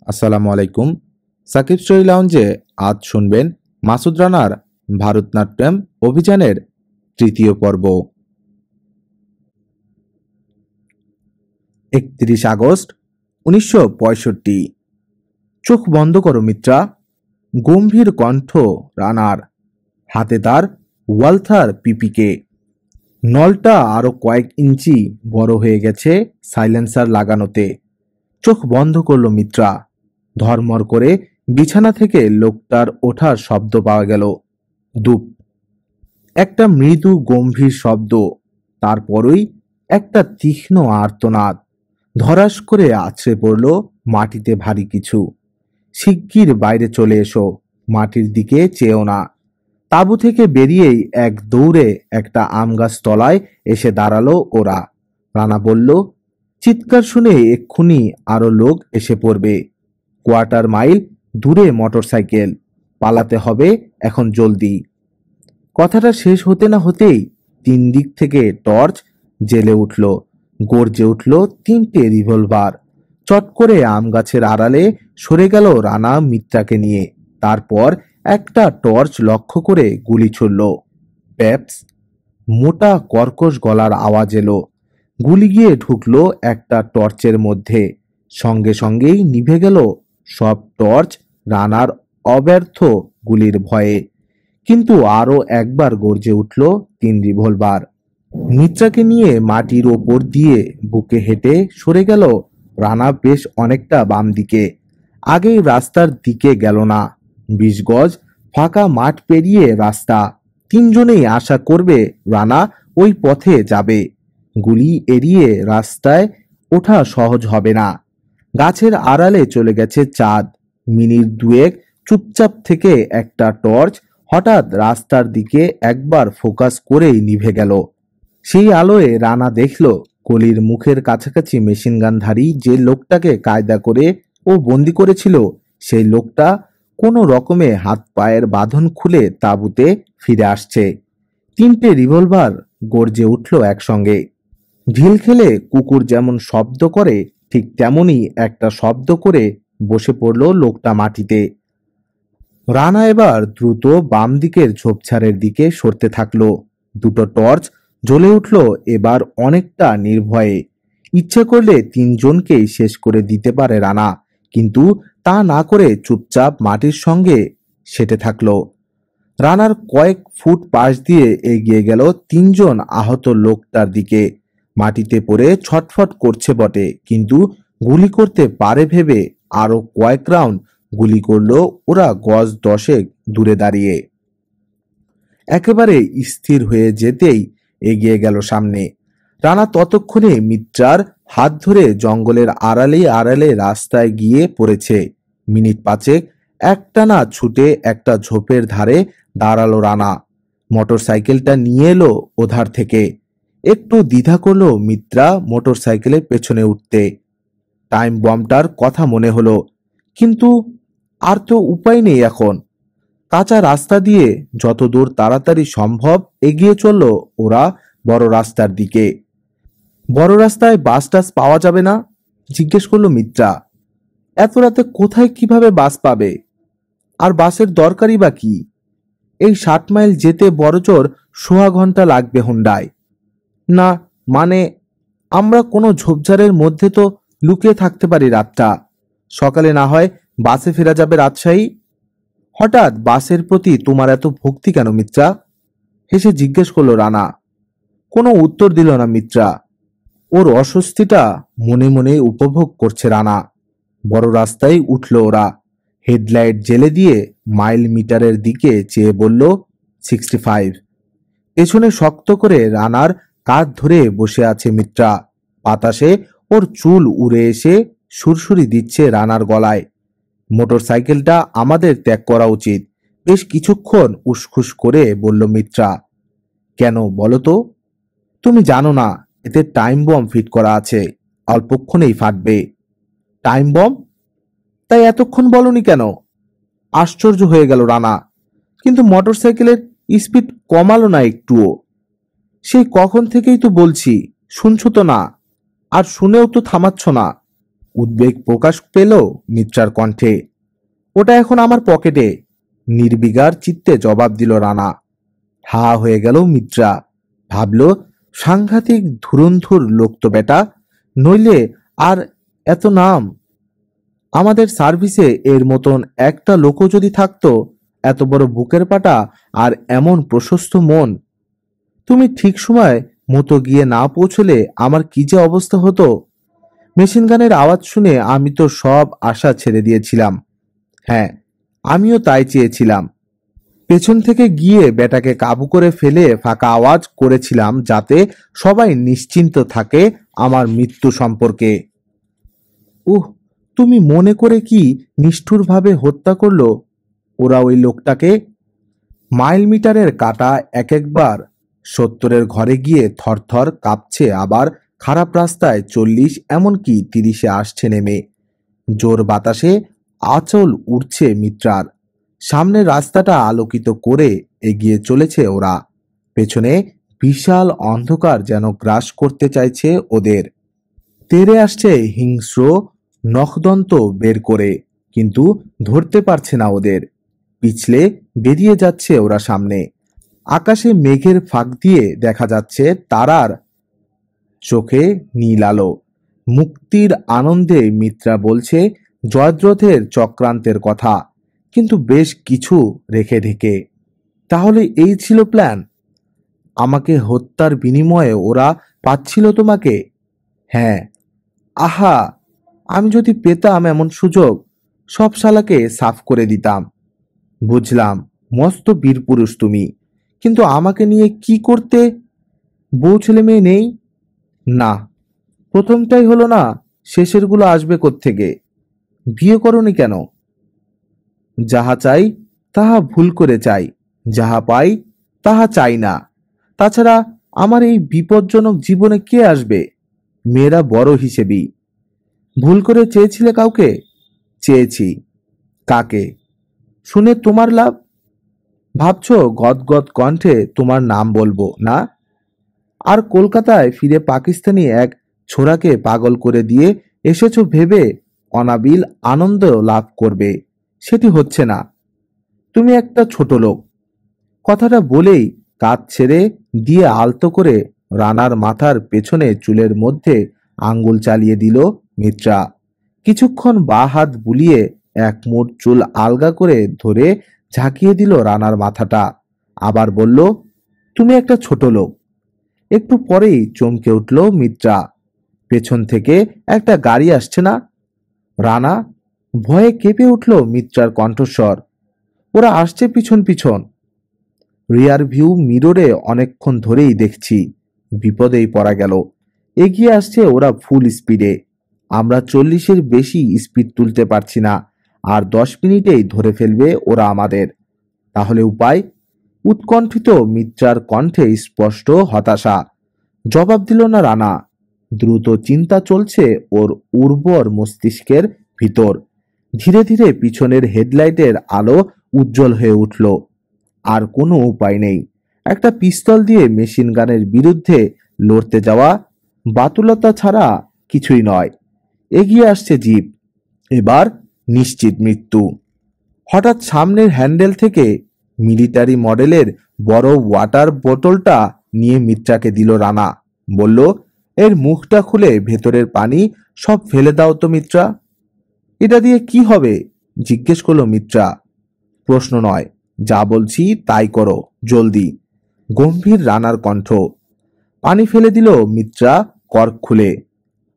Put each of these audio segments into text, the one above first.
আসসালামু আলাইকুম। সাকিব স্টোরি লাউঞ্জে আজ শুনবেন মাসুদ রানার ভারতনাট্যম অভিযানের তৃতীয় পর্ব। 31 আগস্ট 1965। চোখ বন্ধ করো মিত্রা। গম্ভীর কণ্ঠ রানার। হাতে তার ওয়ালথার পিপিকে। নলটা আরো কয়েক ইঞ্চি বড় হয়ে গেছে সাইলেন্সার লাগানোতে। চোখ বন্ধ করল মিত্রা। ধর্মর করে বিছানা থেকে লোকটার ওঠার শব্দ পাওয়া গেল। দুপ। একটা মৃদু গম্ভীর শব্দ, তারপরই একটা তীক্ষ্ণ আর্তনাদ। ধরাস করে আছড়ে পড়ল মাটিতে ভারী কিছু। শিগগির বাইরে চলে এসো, মাটির দিকে চেয়েও না। তাঁবু থেকে বেরিয়েই এক দৌড়ে একটা আম গাছ তলায় এসে দাঁড়ালো ওরা। রানা বলল, চিৎকার শুনে এক্ষুনি আরো লোক এসে পড়বে। কোয়ার্টার মাইল দূরে মোটরসাইকেল। পালাতে হবে এখন জলদি। কথাটা শেষ হতে না হতেই 3 দিক থেকে টর্চ জ্বেলে উঠল। গর্জে উঠল 3টে রিভলভার। চট করে আম গাছের আড়ালে সরে গেল রানা মিত্রাকে নিয়ে। তারপর একটা টর্চ লক্ষ্য করে গুলি ছুড়ল। প্যাপস। মোটা কর্কশ গলার আওয়াজ এলো। গুলি গিয়ে ঢুকলো একটা টর্চের মধ্যে। সঙ্গে সঙ্গেই নিভে গেল সব টর্চ রানার অব্যর্থ গুলির ভয়ে। কিন্তু আরো একবার গর্জে উঠল 3 রিভলভার। মিত্রাকে নিয়ে মাটির ওপর দিয়ে বুকে হেঁটে সরে গেল রানা বেশ অনেকটা বাম দিকে। আগেই রাস্তার দিকে গেল না। 20 গজ ফাঁকা মাঠ পেরিয়ে রাস্তা। 3 জনেই আশা করবে রানা ওই পথে যাবে। গুলি এড়িয়ে রাস্তায় ওঠা সহজ হবে না। গাছের আড়ালে চলে গেছে চাঁদ। মিনিট দুয়েক চুপচাপ থেকে একটা টর্চ হঠাৎ রাস্তার দিকে একবার ফোকাস করেই নিভে গেল। সেই আলোয় রানা দেখল গলির মুখের কাছাকাছি মেশিনগানধারী যে লোকটাকে কায়দা করে ও বন্দি করেছিল, সেই লোকটা কোনো রকমে হাত পায়ের বাঁধন খুলে তাঁবুতে ফিরে আসছে। 3টে রিভলভার গর্জে উঠল একসঙ্গে। ঢিল খেলে কুকুর যেমন শব্দ করে ঠিক তেমনই একটা শব্দ করে বসে পড়ল লোকটা মাটিতে। রানা এবার দ্রুত বাম দিকের ঝোপঝাড়ের দিকে সরতে থাকলো। 2টো টর্চ জ্বলে উঠল এবার অনেকটা নির্ভয়ে। ইচ্ছে করলে 3 জনকেই শেষ করে দিতে পারে রানা, কিন্তু তা না করে চুপচাপ মাটির সঙ্গে সেটে থাকলো। রানার কয়েক ফুট পাশ দিয়ে এগিয়ে গেল 3 জন আহত লোকটার দিকে। মাটিতে পড়ে ছটফট করছে বটে, কিন্তু গুলি করতে পারে ভেবে আরো কয়েক রাউন্ড গুলি করলো ওরা গজ 10 দূরে দাঁড়িয়ে। একেবারে স্থির হয়ে যেতেই এগিয়ে গেল সামনে। রানা ততক্ষণে মিত্রার হাত ধরে জঙ্গলের আড়ালে আড়ালে রাস্তায় গিয়ে পড়েছে। মিনিট 5 একটানা ছুটে একটা ঝোপের ধারে দাঁড়ালো রানা। মোটরসাইকেলটা নিয়ে এলো ওধার থেকে। একটু দ্বিধা করলো মিত্রা মোটরসাইকেলের পেছনে উঠতে। টাইম বমটার কথা মনে হলো, কিন্তু আর তো উপায় নেই এখন। কাঁচা রাস্তা দিয়ে যতদূর তাড়াতাড়ি সম্ভব এগিয়ে চলল ওরা বড় রাস্তার দিকে। বড় রাস্তায় বাস টাস পাওয়া যাবে না? জিজ্ঞেস করলো মিত্রা। এত রাতে কোথায় কিভাবে বাস পাবে? আর বাসের দরকারই বা কি? এই 60 মাইল যেতে বড়জোর 1/4 ঘন্টা লাগবে হোন্ডায়। না মানে, আমরা কোনো ঝোপঝাড়ের মধ্যে তো লুকিয়ে থাকতে পারি রাতটা। সকালে না হয় বাসে ফেরা যাবে রাজশাহী। হঠাৎ বাসের প্রতি তোমার এত ভক্তি কেন মিত্রা? হেসে জিজ্ঞেস করলো রানা। কোনো উত্তর দিল না মিত্রা। ওর অস্বস্তিটা মনে মনে উপভোগ করছে রানা। বড় রাস্তায় উঠল ওরা। হেডলাইট জ্বেলে দিয়ে মাইল মিটারের দিকে চেয়ে বলল 65। পেছনে শক্ত করে রানার কাঁধ ধরে বসে আছে মিত্রা। বাতাসে ওর চুল উড়ে এসে সুরসুরি দিচ্ছে রানার গলায়। মোটরসাইকেলটা আমাদের ত্যাগ করা উচিত, বেশ কিছুক্ষণ উসখুস করে বলল মিত্রা। কেন বলো তো? তুমি জানো না এতে টাইম বম ফিট করা আছে, অল্পক্ষণেই ফাটবে। Time bomb? তাই এতক্ষণ বলনি কেন? আশ্চর্য হয়ে গেল রানা। কিন্তু মোটরসাইকেলের স্পিড কমালো না একটুও। সেই কখন থেকেই তো বলছি, শুনছো তো না, আর শুনেও তো থামাচ্ছ না। উদ্বেগ প্রকাশ পেল মিত্রার কণ্ঠে। ওটা এখন আমার পকেটে, নির্বিকার চিত্তে জবাব দিল রানা। হা হয়ে গেল মিত্রা। ভাবল, সাংঘাতিক ধুরন্ধুর লোক তো বেটা, নইলে আর এত নাম। আমাদের সার্ভিসে এর মতন একটা লোকও যদি থাকতো, এত বড় বুকের পাটা আর এমন প্রশস্ত মন। তুমি ঠিক সময় মতো গিয়ে না পৌঁছলে আমার কি যে অবস্থা হতো। মেশিন গানের আওয়াজ শুনে আমি তো সব আশা ছেড়ে দিয়েছিলাম। হ্যাঁ, আমিও তাই চেয়েছিলাম। পেছন থেকে গিয়ে বেটাকে কাবু করে ফেলে ফাঁকা আওয়াজ করেছিলাম, যাতে সবাই নিশ্চিন্ত থাকে আমার মৃত্যু সম্পর্কে। উহ, তুমি মনে করে কি নিষ্ঠুরভাবে হত্যা করলো ওরা ওই লোকটাকে? মাইল মিটারের কাঁটা এক একবার 70-এর ঘরে গিয়ে থরথর কাঁপছে, আবার খারাপ রাস্তায় 40 এমনকি 30-এ আসছে নেমে। জোর বাতাসে আঁচল উড়ছে মিত্রার। সামনের রাস্তাটা আলোকিত করে এগিয়ে চলেছে ওরা। পেছনে বিশাল অন্ধকার যেন গ্রাস করতে চাইছে ওদের। তেড়ে আসছে হিংস্র নখদন্ত বের করে, কিন্তু ধরতে পারছে না ওদের। পিছলে বেরিয়ে যাচ্ছে ওরা সামনে। আকাশে মেঘের ফাঁক দিয়ে দেখা যাচ্ছে তারার চোখে নীল আলো। মুক্তির আনন্দে মিত্রা বলছে জয়দ্রথের চক্রান্তের কথা, কিন্তু বেশ কিছু রেখে ঢেকে। তাহলে এই ছিল প্ল্যান? আমাকে হত্যার বিনিময়ে ওরা পাচ্ছিল তোমাকে? হ্যাঁ। আহা, আমি যদি পেতাম এমন সুযোগ, সব শালাকে সাফ করে দিতাম। বুঝলাম, মস্ত বীরপুরুষ তুমি, কিন্তু আমাকে নিয়ে কি করতে? বউ ছেলে মেয়ে নেই? না, প্রথমটাই হলো না, শেষেরগুলো আসবে কোত্থেকে? বিয়ে করনি কেন? যাহা চাই তাহা ভুল করে চাই, যাহা পাই তাহা চাই না। তাছাড়া আমার এই বিপজ্জনক জীবনে কে আসবে? মেয়েরা বড় হিসেবেই। ভুল করে চেয়েছিলে কাউকে? চেয়েছি। কাকে? শুনে তোমার লাভ? ভাবছো গদগদ কণ্ঠে তোমার নাম বলবো না? আর কলকাতায় ফিরে পাকিস্তানি এক ছোড়াকে পাগল করে দিয়ে এসেছো ভেবে অনাবিল আনন্দ লাভ করবে, সেটি হচ্ছে না। তুমি একটা ছোট লোক। কথাটা বলেই কাঁধ ছেড়ে দিয়ে আলতো করে রানার মাথার পেছনে চুলের মধ্যে আঙ্গুল চালিয়ে দিল মিত্রা। কিছুক্ষণ বা হাত বুলিয়ে এক মুঠ চুল আলগা করে ধরে ঝাঁকিয়ে দিল রানার মাথাটা। আবার বলল, তুমি একটা ছোট লোক। একটু পরেই চমকে উঠল মিত্রা। পেছন থেকে একটা গাড়ি আসছে না? রানা, ভয়ে কেঁপে উঠল মিত্রার কণ্ঠস্বর। ওরা আসছে পিছন পিছন। রিয়ার ভিউ মিররে অনেকক্ষণ ধরেই দেখছি, বিপদেই পড়া গেল। এগিয়ে আসছে ওরা ফুল স্পিডে। আমরা 40-এর বেশি স্পিড তুলতে পারছি না, আর 10 মিনিটেই ধরে ফেলবে ওরা আমাদের। তাহলে উপায়? উৎকণ্ঠিত মিত্রার কণ্ঠে স্পষ্ট হতাশা। জবাব দিল না রানা। দ্রুত চিন্তা চলছে ওর উর্বর মস্তিষ্কের ভিতর। ধীরে ধীরে পিছনের হেডলাইটের আলো উজ্জ্বল হয়ে উঠল। আর কোনো উপায় নেই। একটা পিস্তল দিয়ে মেশিন গানের বিরুদ্ধে লড়তে যাওয়া বাতুলতা ছাড়া কিছুই নয়। এগিয়ে আসছে জিপ। এবার নিশ্চিত মৃত্যু। হঠাৎ সামনের হ্যান্ডেল থেকে মিলিটারি মডেলের বড় ওয়াটার বোতলটা নিয়ে মিত্রাকে দিল রানা। বলল, এর মুখটা খুলে ভেতরের পানি সব ফেলে দাও তো মিত্রা। এটা দিয়ে কি হবে? জিজ্ঞেস করলো মিত্রা। প্রশ্ন নয়, যা বলছি তাই করো, জলদি। গম্ভীর রানার কণ্ঠ। পানি ফেলে দিল মিত্রা কর্ক খুলে।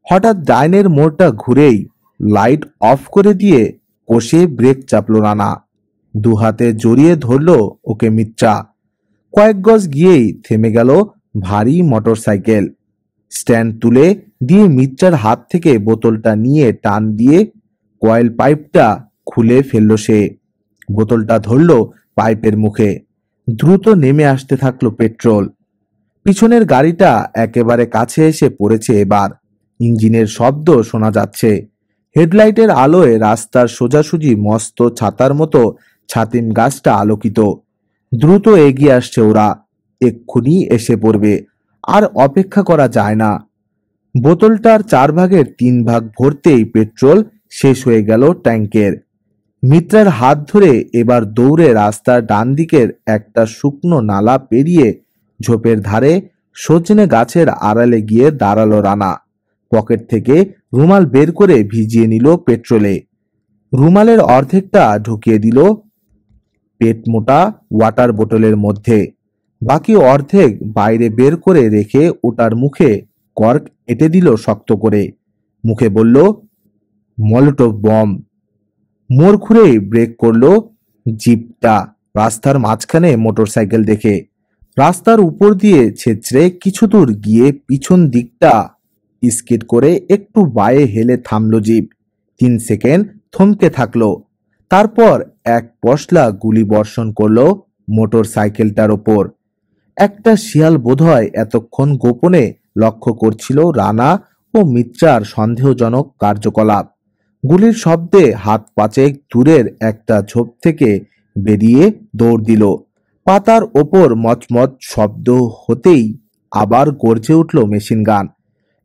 হঠাৎ ডাইনের মোড়টা ঘুরেই লাইট অফ করে দিয়ে কষে ব্রেক চাপল রানা। দু হাতে জড়িয়ে ধরল ওকে মিত্রা। কয়েক গজ গিয়েই থেমে গেল ভারী মোটরসাইকেল। স্ট্যান্ড তুলে দিয়ে মিত্রার হাত থেকে বোতলটা নিয়ে টান দিয়ে কয়েল পাইপটা খুলে ফেলল সে। বোতলটা ধরল পাইপের মুখে। দ্রুত নেমে আসতে থাকলো পেট্রোল। পিছনের গাড়িটা একেবারে কাছে এসে পড়েছে এবার। ইঞ্জিনের শব্দ শোনা যাচ্ছে। হেডলাইটের আলোয় রাস্তার সোজাসুজি মস্ত ছাতার মতো ছাতিম গাছটা আলোকিত। দ্রুত এগিয়ে আসছে ওরা। এক্ষুনি এসে পড়বে। আর অপেক্ষা করা যায় না। বোতলটার 4/3 ভরতেই পেট্রোল শেষ হয়ে গেল ট্যাঙ্কের। মিত্রার হাত ধরে এবার দৌড়ে রাস্তার ডান দিকের একটা শুকনো নালা পেরিয়ে ঝোপের ধারে সজনে গাছের আড়ালে গিয়ে দাঁড়ালো রানা। পকেট থেকে রুমাল বের করে ভিজিয়ে নিল পেট্রোলে। রুমালের অর্ধেকটা ঢুকিয়ে দিল পেট মোটা ওয়াটার বোতলের মধ্যে, বাকি অর্ধেক বাইরে বের করে রেখে ওটার মুখে কর্ক এঁটে দিল শক্ত করে। মুখে বলল, মলোটোভ বম। মোড় ঘুরে ব্রেক করলো জিপটা রাস্তার মাঝখানে মোটরসাইকেল দেখে। রাস্তার উপর দিয়ে ছেঁচড়ে কিছু দূর গিয়ে পিছন দিকটা স্কিড করে একটু বায়ে হেলে থামলো জিপ। 3 সেকেন্ড থমকে থাকলো, তারপর এক পশলা গুলি বর্ষণ করলো মোটর সাইকেলটার ওপর। একটা শিয়াল বোধহয় এতক্ষণ গোপনে লক্ষ্য করছিল রানা ও মিত্রার সন্দেহজনক কার্যকলাপ। গুলির শব্দে হাত পাঁচেক দূরের একটা ঝোপ থেকে বেরিয়ে দৌড় দিল। পাতার ওপর মচমচ শব্দ হতেই আবার গর্জে উঠল মেশিন গান।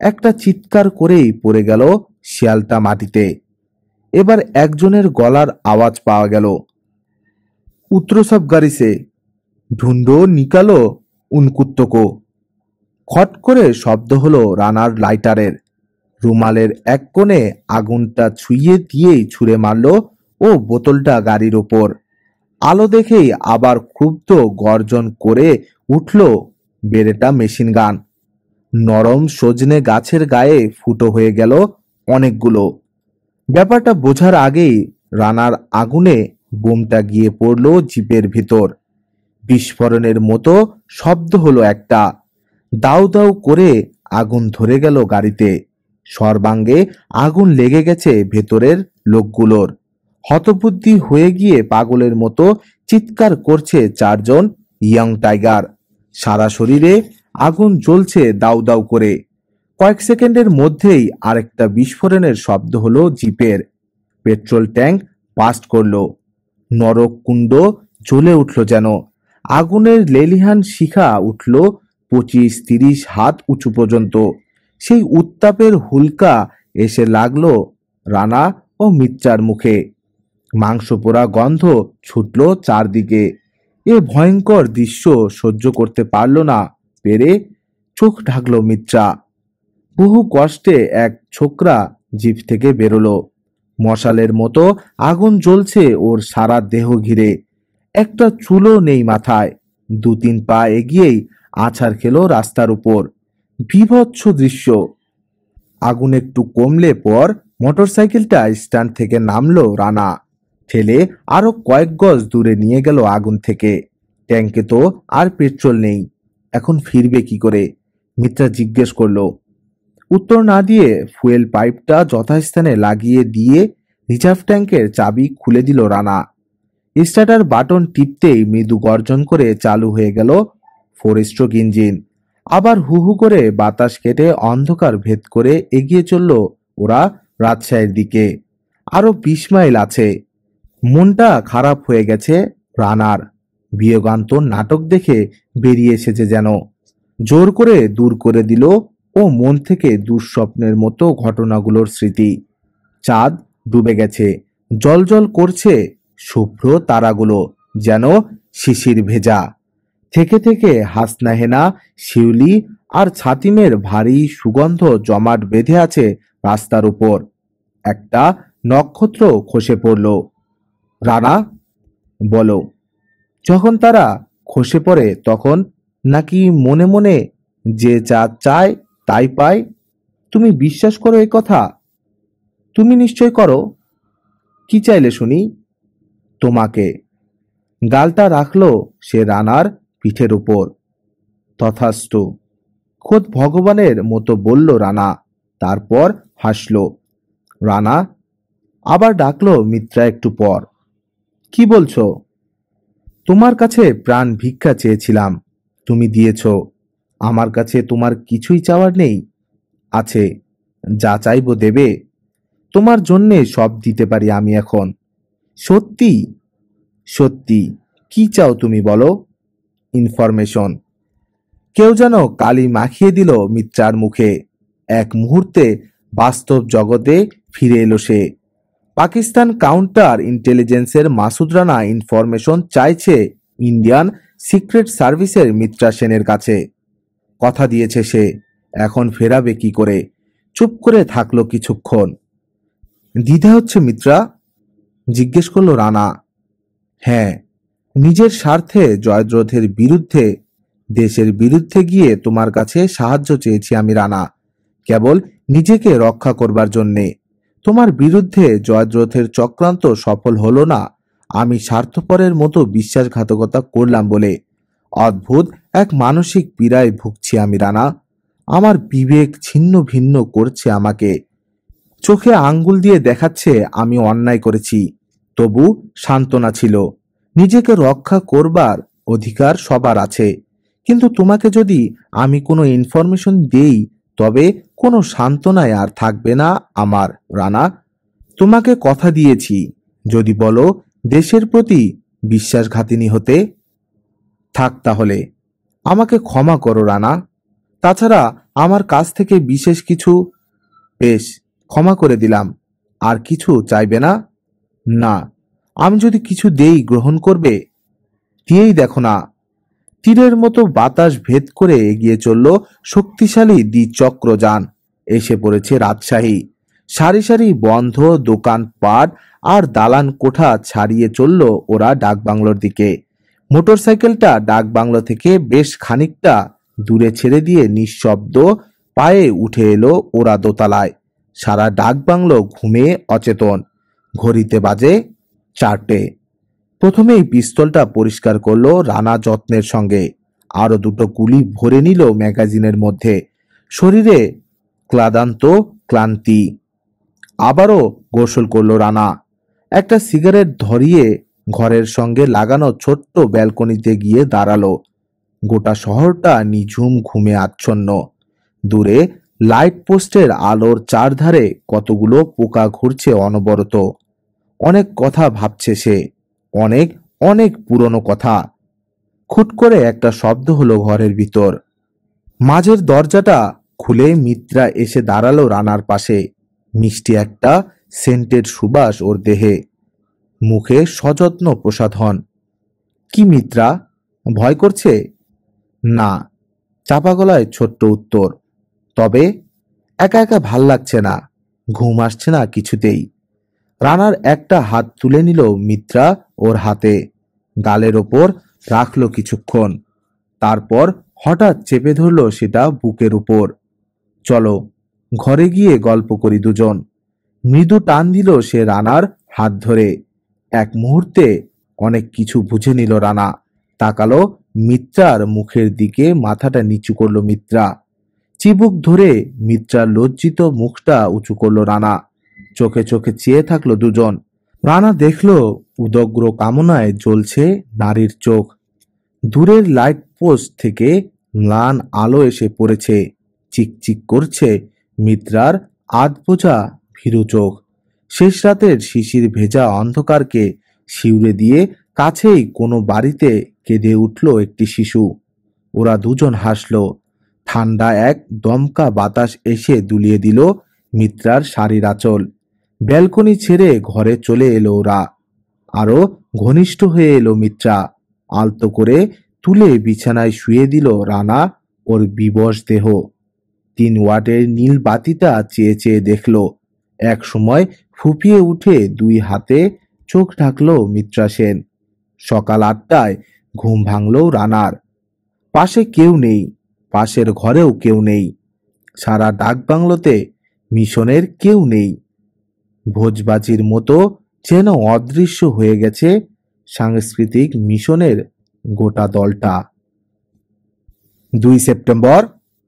একটা চিৎকার করেই পড়ে গেল শিয়ালটা মাটিতে। এবার একজনের গলার আওয়াজ পাওয়া গেল, উতরো সব গাড়ি সে, ঢুন্ডো নিকালো উন কুত্তো কো। খট করে শব্দ হলো রানার লাইটারের। রুমালের এক কোণে আগুনটা ছুঁয়ে দিয়েই ছুঁড়ে মারল ও বোতলটা গাড়ির ওপর। আলো দেখেই আবার ক্ষুব্ধ গর্জন করে উঠল বেরেটা মেশিন গান। নরম সজনে গাছের গায়ে ফুটো হয়ে গেল অনেকগুলো। ব্যাপারটা বোঝার আগেই রানার আগুনে বোমটা গিয়ে পড়ল জিপের ভিতর। বিস্ফোরণের মতো শব্দ হলো একটা। দাউ দাউ করে আগুন ধরে গেল গাড়িতে। সর্বাঙ্গে আগুন লেগে গেছে ভেতরের লোকগুলোর। হতবুদ্ধি হয়ে গিয়ে পাগলের মতো চিৎকার করছে 4জন ইয়ং টাইগার। সারা শরীরে আগুন জ্বলছে দাউ দাউ করে। কয়েক সেকেন্ডের মধ্যেই আরেকটা বিস্ফোরণের শব্দ হলো জিপের। পেট্রোল ট্যাঙ্ক বাস্ট করলো। নরক কুণ্ড জ্বলে উঠল যেন। আগুনের লেলিহান শিখা উঠল 25-30 হাত উঁচু পর্যন্ত। সেই উত্তাপের হুলকা এসে লাগলো রানা ও মিত্রার মুখে। মাংস পোড়া গন্ধ ছুটল চারদিকে। এ ভয়ঙ্কর দৃশ্য সহ্য করতে পারল না পেরে চোখ ঢাকল মিত্রা। বহু কষ্টে এক ছোকরা জিপ থেকে বেরোলো। মশালের মতো আগুন জ্বলছে ওর সারা দেহ ঘিরে। একটা চুলও নেই মাথায়। 2-3 পা এগিয়েই আছাড় খেলো রাস্তার উপর। বীভৎস দৃশ্য। আগুন একটু কমলে পর মোটরসাইকেলটা স্ট্যান্ড থেকে নামলো রানা। ঠেলে আরো কয়েক গজ দূরে নিয়ে গেল আগুন থেকে। ট্যাঙ্কে তো আর পেট্রোল নেই, এখন ফিরবে কি করে? মিত্রা জিজ্ঞেস করলো। উত্তর না দিয়ে ফুয়েল পাইপটা যথাস্থানে লাগিয়ে দিয়ে রিজার্ভ ট্যাঙ্কের চাবি খুলে দিল রানা। স্টার্টার বাটন টিপতেই মৃদু গর্জন করে চালু হয়ে গেল 4 স্ট্রোক ইঞ্জিন। আবার হু হু করে বাতাস কেটে অন্ধকার ভেদ করে এগিয়ে চলল ওরা রাজশাহীর দিকে। আরো 20 মাইল আছে। মনটা খারাপ হয়ে গেছে রানার। বিয়োগান্ত নাটক দেখে বেরিয়ে এসেছে যেন। জোর করে দূর করে দিল ও মন থেকে দুঃস্বপ্নের মতো ঘটনাগুলোর স্মৃতি। চাঁদ ডুবে গেছে, জলজল করছে শুভ্র তারাগুলো যেন শিশির ভেজা। থেকে থেকে হাসনাহেনা শিউলি আর ছাতিমের ভারী সুগন্ধ জমাট বেঁধে আছে রাস্তার উপর। একটা নক্ষত্র খসে পড়ল। রানা, বলো, যখন তারা খসে পড়ে তখন নাকি মনে মনে যে যা চায় তাই পায়? তুমি বিশ্বাস করো এ কথা? তুমি নিশ্চয় করো। কি চাইলে শুনি? তোমাকে। গালটা রাখলো সে রানার পিঠের উপর। তথাস্তু, খোদ ভগবানের মতো বলল রানা, তারপর হাসল। রানা আবার ডাকলো মিত্রা একটু পর। কি বলছো? তোমার কাছে প্রাণ ভিক্ষা চেয়েছিলাম, তুমি দিয়েছ। আমার কাছে তোমার কিছুই চাওয়ার নেই? আছে, যা চাইবো দেবে। তোমার জন্যে সব দিতে পারি আমি এখন। সত্যি? সত্যি। কি চাও তুমি বলো? ইনফরমেশন। কেউ যেন কালি মাখিয়ে দিল মিত্রার মুখে। এক মুহূর্তে বাস্তব জগতে ফিরে এলো সে। পাকিস্তান কাউন্টার ইন্টেলিজেন্সের মাসুদ রানা ইনফরমেশন চাইছে ইন্ডিয়ান সিক্রেট সার্ভিসের মিত্রা সেনের কাছে। কথা দিয়েছে সে, এখন ফেরাবে কি করে? চুপ করে থাকলো কিছুক্ষণ। দ্বিধা হচ্ছে মিত্রা? জিজ্ঞেস করলো রানা। হ্যাঁ, নিজের স্বার্থে, জয়দ্রথের বিরুদ্ধে, দেশের বিরুদ্ধে গিয়ে তোমার কাছে সাহায্য চেয়েছি আমি রানা, কেবল নিজেকে রক্ষা করবার জন্যে। তোমার বিরুদ্ধে জয়দ্রথের চক্রান্ত সফল হলো না, আমি স্বার্থপরের মতো বিশ্বাসঘাতকতা করলাম বলে। অদ্ভুত এক মানসিক পীড়ায় ভুগছি আমি রানা। আমার বিবেক ছিন্ন ভিন্ন করছে আমাকে, চোখে আঙ্গুল দিয়ে দেখাচ্ছে আমি অন্যায় করেছি। তবু সান্ত্বনা ছিল, নিজেকে রক্ষা করবার অধিকার সবার আছে। কিন্তু তোমাকে যদি আমি কোনো ইনফরমেশন দেই, তবে কোনো সান্ত্বনায় আর থাকবে না আমার রানা। তোমাকে কথা দিয়েছি, যদি বলো দেশের প্রতি বিশ্বাসঘাতিনী হতে। থাক তাহলে, আমাকে ক্ষমা করো রানা। তাছাড়া আমার কাছ থেকে বিশেষ কিছু? বেশ, ক্ষমা করে দিলাম। আর কিছু চাইবে না? না। আমি যদি কিছু দেই গ্রহণ করবে? দিয়েই দেখো না। তীরের মতো বাতাস ভেদ করে এগিয়ে চলল শক্তিশালী দ্বিচক্রযান। এসে পড়েছে রাজশাহী। সারি সারি বন্ধ দোকানপাট আর দালান কোঠা ছাড়িয়ে চলল ওরা ডাকবাংলোর দিকে। মোটরসাইকেলটা ডাকবাংলো থেকে বেশ খানিকটা দূরে ছেড়ে দিয়ে নিঃশব্দ পায়ে উঠে এলো ওরা দোতলায়। সারা ডাকবাংলো ঘুমে অচেতন। ঘড়িতে বাজে 4টে। প্রথমেই পিস্তলটা পরিষ্কার করলো রানা যত্নের সঙ্গে। আরো দুটো গুলি ভরে নিল ম্যাগাজিনের মধ্যে। শরীরে ক্লাদান্ত ক্লান্তি। আবারও গোসল করলো রানা। একটা সিগারেট ধরিয়ে ঘরের সঙ্গে লাগানো ছোট্ট ব্যালকনিতে গিয়ে দাঁড়ালো। গোটা শহরটা নিঝুম ঘুমে আচ্ছন্ন। দূরে লাইট পোস্টের আলোর চারধারে কতগুলো পোকা ঘুরছে অনবরত। অনেক কথা ভাবছে সে, অনেক অনেক পুরনো কথা। খুট করে একটা শব্দ হলো ঘরের ভিতর। মাঝের দরজাটা খুলে মিত্রা এসে দাঁড়ালো রানার পাশে। মিষ্টি একটা সেন্টেড সুবাস ওর দেহে, মুখে সযত্ন প্রসাধন। কি মিত্রা, ভয় করছে? না, চাপা গলায় ছোট্ট উত্তর। তবে একা একা ভাল লাগছে না, ঘুম আসছে না কিছুতেই। রানার একটা হাত তুলে নিল মিত্রা ওর হাতে, গালের ওপর রাখলো কিছুক্ষণ। তারপর হঠাৎ চেপে ধরল সেটা বুকের উপর। চলো ঘরে গিয়ে গল্প করি দুজন। মৃদু টান দিল সে রানার হাত ধরে। এক মুহূর্তে অনেক কিছু বুঝে নিল রানা। তাকালো মিত্রার মুখের দিকে, মাথাটা নিচু করলো মিত্রা। চিবুক ধরে মিত্রার লজ্জিত মুখটা উঁচু করলো রানা। চোখে চোখে চেয়ে থাকলো দুজন। রানা দেখলো উদগ্র কামনায় জ্বলছে নারীর চোখ। দূরের লাইট পোস্ট থেকে ম্লান আলো এসে পড়েছে, চিকচিক করছে মিত্রার আধবোঝা ভীরু চোখ। শেষ রাতের শিশির ভেজা অন্ধকারকে শিউরে দিয়ে কাছেই কোনো বাড়িতে কেঁদে উঠল একটি শিশু। ওরা দুজন হাসল। ঠান্ডা এক দমকা বাতাস এসে দুলিয়ে দিল মিত্রার শাড়ির আঁচল। ব্যালকনি ছেড়ে ঘরে চলে এলো ওরা। আরো ঘনিষ্ঠ হয়ে এলো মিত্রা। আলতো করে তুলে বিছানায় শুয়ে দিল রানা ওর বিবশ দেহ। 3 ওয়াটের নীল বাতিটা চেয়ে চেয়ে দেখল। এক সময় ফুপিয়ে উঠে 2 হাতে চোখ ঢাকলো মিত্রা সেন। সকাল 8টায় ঘুম ভাঙল রানার। পাশে কেউ নেই, পাশের ঘরেও কেউ নেই। সারা ডাকবাংলোতে মিশনের কেউ নেই। ভোজবাজির মতো যেন অদৃশ্য হয়ে গেছে সাংস্কৃতিক মিশনের গোটা দলটা। 2 সেপ্টেম্বর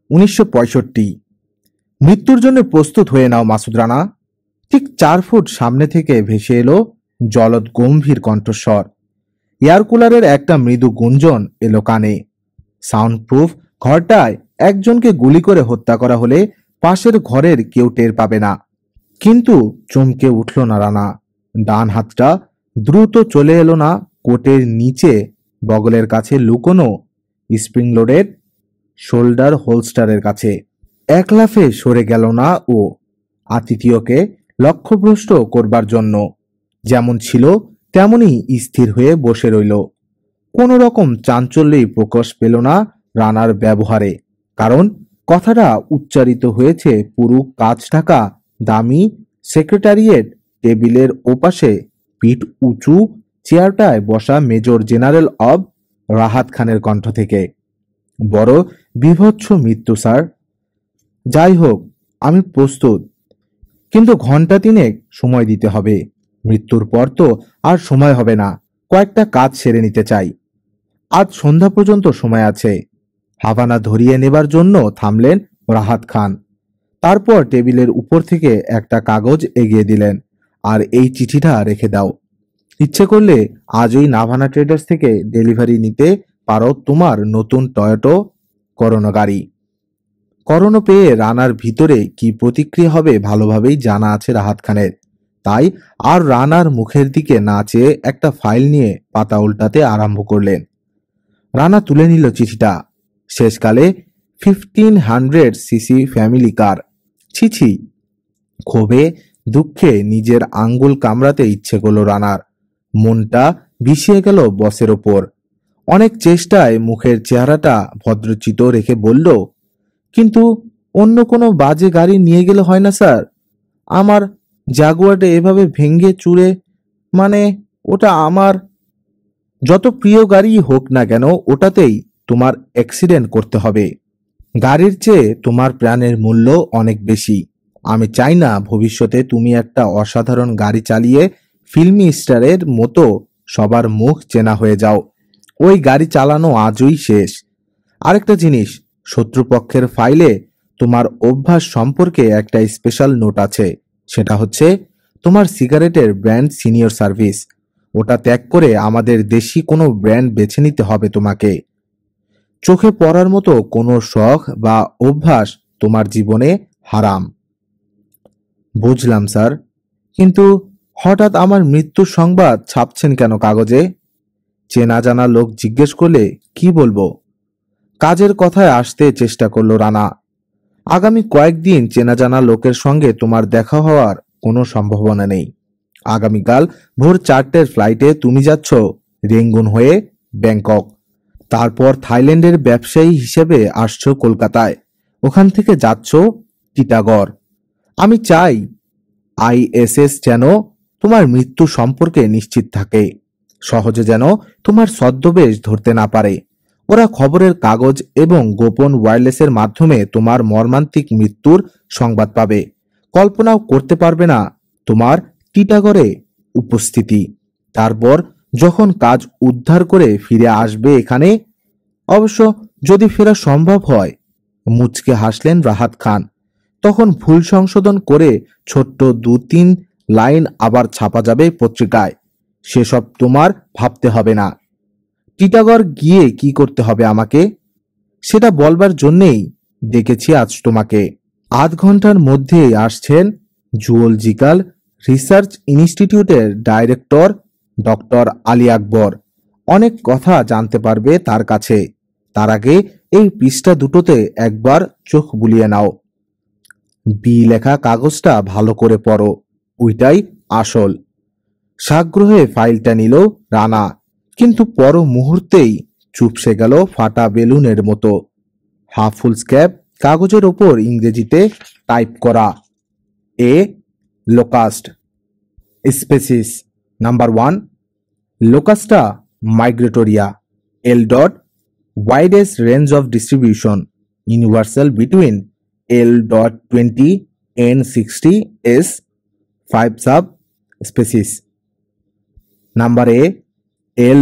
1965। মৃত্যুর জন্য প্রস্তুত হয়ে নাও মাসুদ রানা। ঠিক 4 ফুট সামনে থেকে ভেসে এলো জলদ গম্ভীর কণ্ঠস্বর। এয়ার কুলারের একটা মৃদু গুঞ্জন এলো কানে। সাউন্ড প্রুফ ঘরটায় একজনকে গুলি করে হত্যা করা হলে পাশের ঘরের কেউ টের পাবে না। কিন্তু চমকে উঠল না রানা। ডান হাতটা দ্রুত চলে এলো না কোটের নিচে বগলের কাছে লুকোনো স্প্রিং লোডেড শোল্ডার হোলস্টারের কাছে। এক লাফে সরে গেল না ও, আতিথিয়কে লক্ষ্যভ্রষ্ট করবার জন্য। যেমন ছিল তেমনই স্থির হয়ে বসে রইল। কোনো রকম চাঞ্চল্যই প্রকাশ পেল না রানার ব্যবহারে, কারণ কথাটা উচ্চারিত হয়েছে পুরো কাঁচ ঢাকা দামি সেক্রেটারিয়েট টেবিলের ওপাশে পিঠ উঁচু চেয়ারটায় বসা মেজর জেনারেল অব রাহাত খানের কণ্ঠ থেকে। বড় বীভৎস মৃত্যু স্যার। যাই হোক, আমি প্রস্তুত, কিন্তু ঘন্টা তিনেক সময় দিতে হবে। মৃত্যুর পর তো আর সময় হবে না। কয়েকটা কাজ সেরে নিতে চাই। আজ সন্ধ্যা পর্যন্ত সময় আছে। হাভানা ধরিয়ে নেবার জন্য থামলেন রাহাত খান। তারপর টেবিলের উপর থেকে একটা কাগজ এগিয়ে দিলেন। আর এই চিঠিটা রেখে দাও। ইচ্ছে করলে আজই নাভানা ট্রেডার্স থেকে ডেলিভারি নিতে পারো তোমার নতুন টয়োটো করোনা গাড়ি। করোনা পেয়ে রানার ভিতরে কি প্রতিক্রিয়া হবে ভালোভাবেই জানা আছে রাহাত খানের। তাই আর রানার মুখের দিকে না চেয়ে একটা ফাইল নিয়ে পাতা উল্টাতে আরম্ভ করলেন। রানা তুলে নিল চিঠিটা। শেষকালে 1500 সিসি ফ্যামিলি কার। ছিছি! ক্ষোভে দুঃখে নিজের আঙ্গুল কামড়াতে ইচ্ছে করল রানার। মনটা বিষিয়ে গেল বসের ওপর। অনেক চেষ্টায় মুখের চেহারাটা ভদ্রচিত রেখে বলল, কিন্তু অন্য কোনো বাজে গাড়ি নিয়ে গেলে হয় না স্যার? আমার জাগুয়ারটা এভাবে ভেঙে চুরে, মানে ওটা আমার। যত প্রিয় গাড়ি হোক না কেন, ওটাতেই তোমার অ্যাক্সিডেন্ট করতে হবে। গাড়ির চেয়ে তোমার প্রাণের মূল্য অনেক বেশি। আমি চাই না ভবিষ্যতে তুমি একটা অসাধারণ গাড়ি চালিয়ে ফিল্মি স্টারের মতো সবার মুখ চেনা হয়ে যাও। ওই গাড়ি চালানো আজই শেষ। আরেকটা জিনিস, শত্রুপক্ষের ফাইলে তোমার অভ্যাস সম্পর্কে একটা স্পেশাল নোট আছে। সেটা হচ্ছে তোমার সিগারেটের ব্র্যান্ড সিনিয়র সার্ভিস। ওটা ত্যাগ করে আমাদের দেশি কোনো ব্র্যান্ড বেছে নিতে হবে তোমাকে। চোখে পড়ার মতো কোনো শখ বা অভ্যাস তোমার জীবনে হারাম। বুঝলাম স্যার, কিন্তু হঠাৎ আমার মৃত্যুর সংবাদ ছাপছেন কেন কাগজে? চেনা জানা লোক জিজ্ঞেস করলে কি বলবো? কাজের কথায় আসতে চেষ্টা করলো রানা। আগামী কয়েকদিন চেনা জানা লোকের সঙ্গে তোমার দেখা হওয়ার কোনো সম্ভাবনা নেই। আগামীকাল ভোর 4টের ফ্লাইটে তুমি যাচ্ছ রেঙ্গুন হয়ে ব্যাংকক। তারপর থাইল্যান্ডের ব্যবসায়ী হিসেবে আসছো কলকাতায়। ওখান থেকে যাচ্ছ টিটাগড়। আমি চাই আইএসএস যেন তোমার মৃত্যু সম্পর্কে নিশ্চিত থাকে, সহজে যেন তোমার ছদ্মবেশ ধরতে না পারে। ওরা খবরের কাগজ এবং গোপন ওয়্যারলেসের মাধ্যমে তোমার মর্মান্তিক মৃত্যুর সংবাদ পাবে। কল্পনাও করতে পারবে না তোমার টিটাগড়ে উপস্থিতি। তারপর যখন কাজ উদ্ধার করে ফিরে আসবে এখানে, অবশ্য যদি ফেরা সম্ভব হয়। মুচকে হাসলেন রাহাত খান। তখন ভুল সংশোধন করে ছোট্ট 2-3 লাইন আবার ছাপা যাবে পত্রিকায়। সেসব তোমার ভাবতে হবে না। টিটাগড় গিয়ে কি করতে হবে আমাকে, সেটা বলবার জন্যেই ডেকেছি আজ তোমাকে। আধ ঘন্টার মধ্যেই আসছেন জুওলজিক্যাল রিসার্চ ইনস্টিটিউটের ডাইরেক্টর ডক্টর আলী আকবর। অনেক কথা জানতে পারবে তার কাছে। তার আগে এই পৃষ্ঠা দুটোতে একবার চোখ বুলিয়ে নাও। বি লেখা কাগজটা ভালো করে পড়ো, ওইটাই আসল। সাগ্রহে ফাইলটা নিল রানা, কিন্তু পর মুহূর্তেই চুপসে গেল ফাটা বেলুনের মতো। হাফ ফুল স্ক্যাপ কাগজের ওপর ইংরেজিতে টাইপ করা। এ লোকাস্ট স্পেসিস নাম্বার 1 লোকাস্টা মাইগ্রেটোরিয়া L. widest range of distribution universal between L.20 and 60 is 5 sub species. Number A L.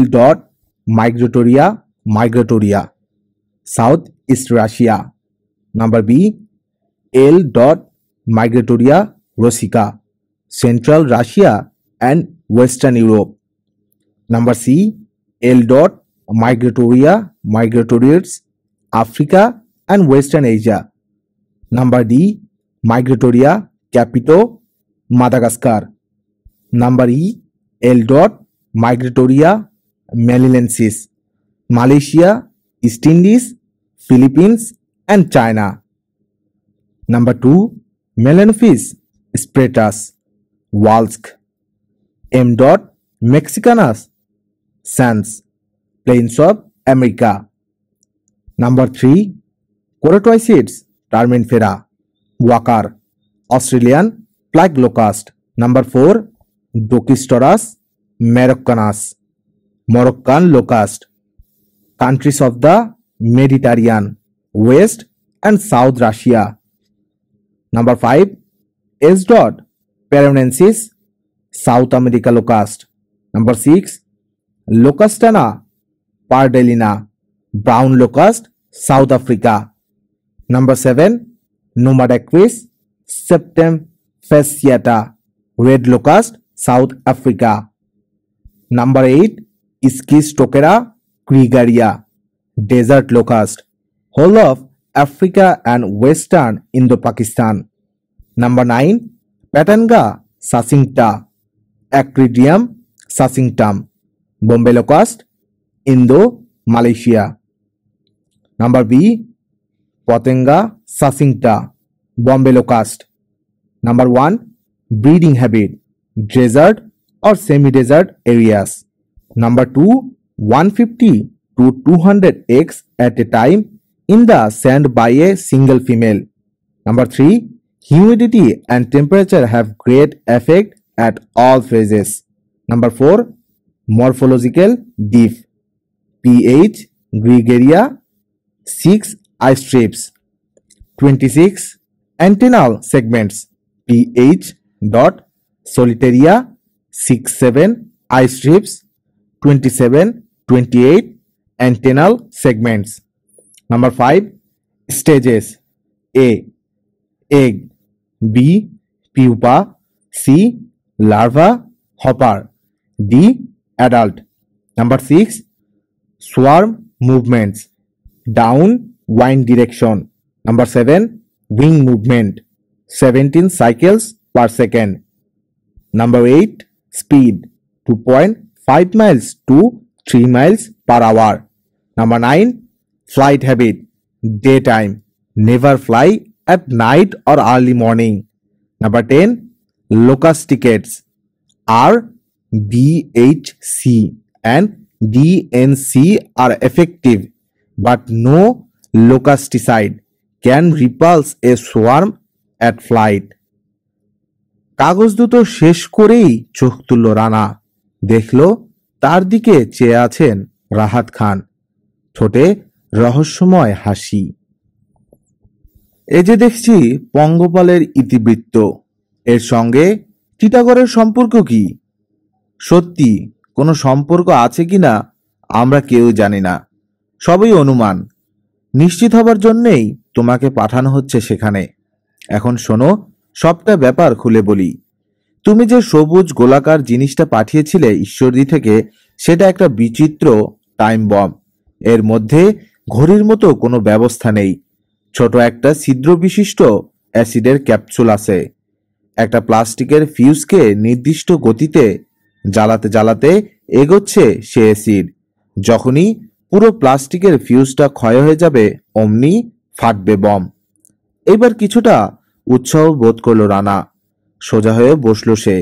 migratoria migratoria South East Russia. Number B L. migratoria russica Central Russia and Western Europe. Number C L. migratoria migratories Africa and Western Asia. Number D migratoria capito Madagascar. Number E L. migratoria maliensis Malaysia, East Indies, Philippines and China. Number 2, Melanophyes spratus, Walsk. M. mexicanus, sans, plains of America. Number 3, Coratoisids, Tarminfera, Walker, Australian plague locust. Number 4, Dochistorus maroccanus, Moroccan locust. Countries of the Mediterranean, West and South Russia. Number 5, S. peronensis, South America locust. Number 6, Locustana pardellina, brown locust, South Africa. Number 7, Nomadacris septem fasciata, red locust, South Africa. Number 8, Schistocera gregaria, desert locust, whole of Africa and western Indo-Pakistan. Number 9, Patanga succincta, Acridium succinctum, Bombay locust, Indo-Malaysia. Number B, Potanga succincta, Bombay locust. Number 1, breeding habit, desert or semi-desert areas. Number 2, 150 to 200 eggs at a time in the sand by a single female. Number 3, humidity and temperature have great effect at all phases. Number 4, morphological diff, pH, gregaria, 6 eye strips, 26 antennal segments, pH dot solitaria, 6-7 eye strips, 27-28 antennal segments. Number 5, stages: A, egg; B, pupa; C, larva, hopper; D, adult. Number 6, swarm movements: down, wind direction. Number 7, wing movement: 17 cycles per second. Number 8, speed: 2.5 miles to 3 miles per hour. Number 9, flight habit: daytime, never fly at night or early morning. Number 10, locusticates: R, BHC and DNC are effective, but no locusticide can repulse a swarm at flight. কাগজ দুটো শেষ করেই চোখ তুলল রানা, দেখল তার দিকে চেয়ে আছেন রাহাত খান, ঠোঁটে রহস্যময় হাসি। এই যে দেখছি পঙ্গপালের ইতিবৃত্ত, এর সঙ্গে টিটাগড়ের সম্পর্ক কি? সত্যি কোনো সম্পর্ক আছে কিনা আমরা কেউ জানি না, সবই অনুমান। নিশ্চিত হবার জন্যেই তোমাকে পাঠানো হচ্ছে সেখানে। এখন শোনো, সবটা ব্যাপার খুলে বলি। তুমি যে সবুজ গোলাকার জিনিসটা পাঠিয়েছিলে ঈশ্বরদী থেকে, সেটা একটা বিচিত্র টাইম বম। এর মধ্যে ঘড়ির মতো কোনো ব্যবস্থা নেই। ছোট একটা ছিদ্র বিশিষ্ট অ্যাসিডের ক্যাপসুল আছে। একটা প্লাস্টিকের ফিউজকে নির্দিষ্ট গতিতে জ্বালাতে জ্বালাতে এগোচ্ছে সে অ্যাসিড। যখনই পুরো প্লাস্টিকের ফিউজটা ক্ষয় হয়ে যাবে, অমনি ফাটবে বম। এবার কিছুটা উৎসাহ বোধ করল রানা। সোজা হয়ে বসল সে।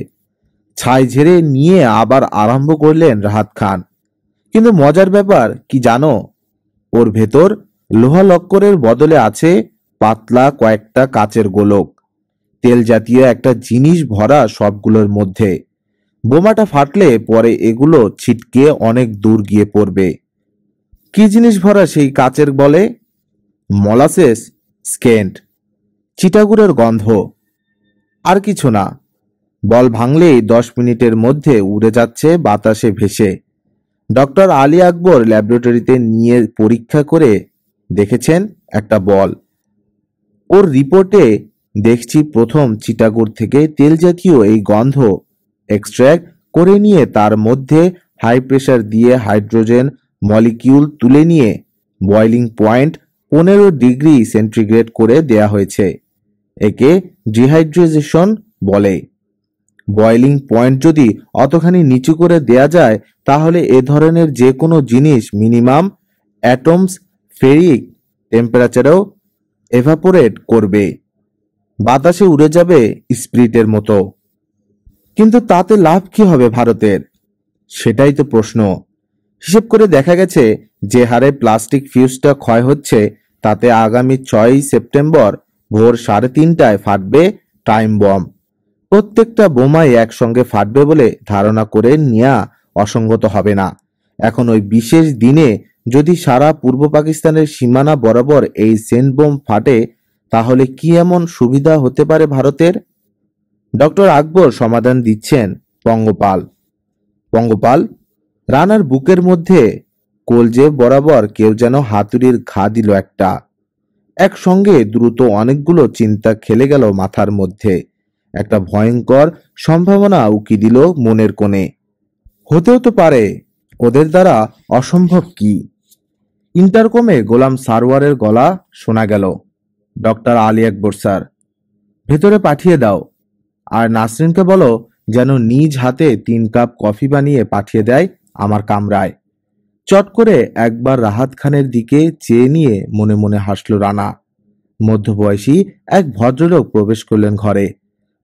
ছাই ঝেড়ে নিয়ে আবার আরম্ভ করলেন রাহাত খান। কিন্তু মজার ব্যাপার কি জানো? ওর ভেতর লোহা লক্করের বদলে আছে পাতলা কয়েকটা কাচের গোলক, তেল জাতীয় একটা জিনিস ভরা সবগুলোর মধ্যে। বোমাটা ফাটলে পরে এগুলো ছিটকে অনেক দূর গিয়ে পড়বে। কি জিনিস ভরা সেই কাচের বলে? মলাসেস স্কেন্ট, চিটাগুড়ের গন্ধ, আর কিছু না। বল ভাঙলেই 10 মিনিটের মধ্যে উড়ে যাচ্ছে বাতাসে ভেসে। ডক্টর আলী আকবর ল্যাবরেটরিতে নিয়ে পরীক্ষা করে দেখেছেন একটা বল। ওর রিপোর্টে দেখছি প্রথম চিটাগুড় থেকে তেল জাতীয় এই গন্ধ এক্সট্র্যাক্ট করে নিয়ে তার মধ্যে হাই প্রেসার দিয়ে হাইড্রোজেন মলিকিউল তুলে নিয়ে বয়লিং পয়েন্ট 15 ডিগ্রি সেন্টিগ্রেড করে দেয়া হয়েছে। একে ডিহাইড্রেশন বলে। বয়লিং পয়েন্ট যদি অতখানি নিচু করে দেয়া যায়, তাহলে এ ধরনের যে কোনো জিনিস মিনিমাম অ্যাটমস ফেরিক টেম্পারেচারেও এভাপোরেট করবে। বাতাসে উড়ে যাবে স্প্রিটের মতো। কিন্তু তাতে লাভ কি হবে ভারতের? সেটাই তো প্রশ্ন। হিসেব করে দেখা গেছে যে হারে প্লাস্টিক ফিউজটা ক্ষয় হচ্ছে, তাতে আগামী 6ই সেপ্টেম্বর ভোর 3:30টায় ফাটবে টাইম বম। প্রত্যেকটা বোমাই একসঙ্গে ফাটবে বলে ধারণা করে নেওয়া অসঙ্গত হবে না। এখন ওই বিশেষ দিনে যদি সারা পূর্ব পাকিস্তানের সীমানা বরাবর এই সেন্ট বোম ফাটে, তাহলে কি এমন সুবিধা হতে পারে ভারতের? ডক্টর আকবর সমাধান দিচ্ছেন পঙ্গপাল। পঙ্গপাল, রানার বুকের মধ্যে কলজে বরাবর কেউ যেন হাতুড়ির ঘা দিল একটা। একসঙ্গে দ্রুত অনেকগুলো চিন্তা খেলে গেল মাথার মধ্যে। একটা ভয়ঙ্কর সম্ভাবনা উকি দিল মনের কোণে। হতেও তো পারে, ওদের দ্বারা অসম্ভব কি? ইন্টারকমে গোলাম সারওয়ারের গলা শোনা গেল। ডক্টর আলী আকবর স্যার, ভেতরে পাঠিয়ে দাও। আর নাসরিনকে বলো যেন নিজ হাতে 3 কাপ কফি বানিয়ে পাঠিয়ে দেয় আমার কামরায়। চট করে একবার রাহাত খানের দিকে চেয়ে নিয়ে মনে মনে হাসল রানা। মধ্যবয়সী এক ভদ্রলোক প্রবেশ করলেন ঘরে।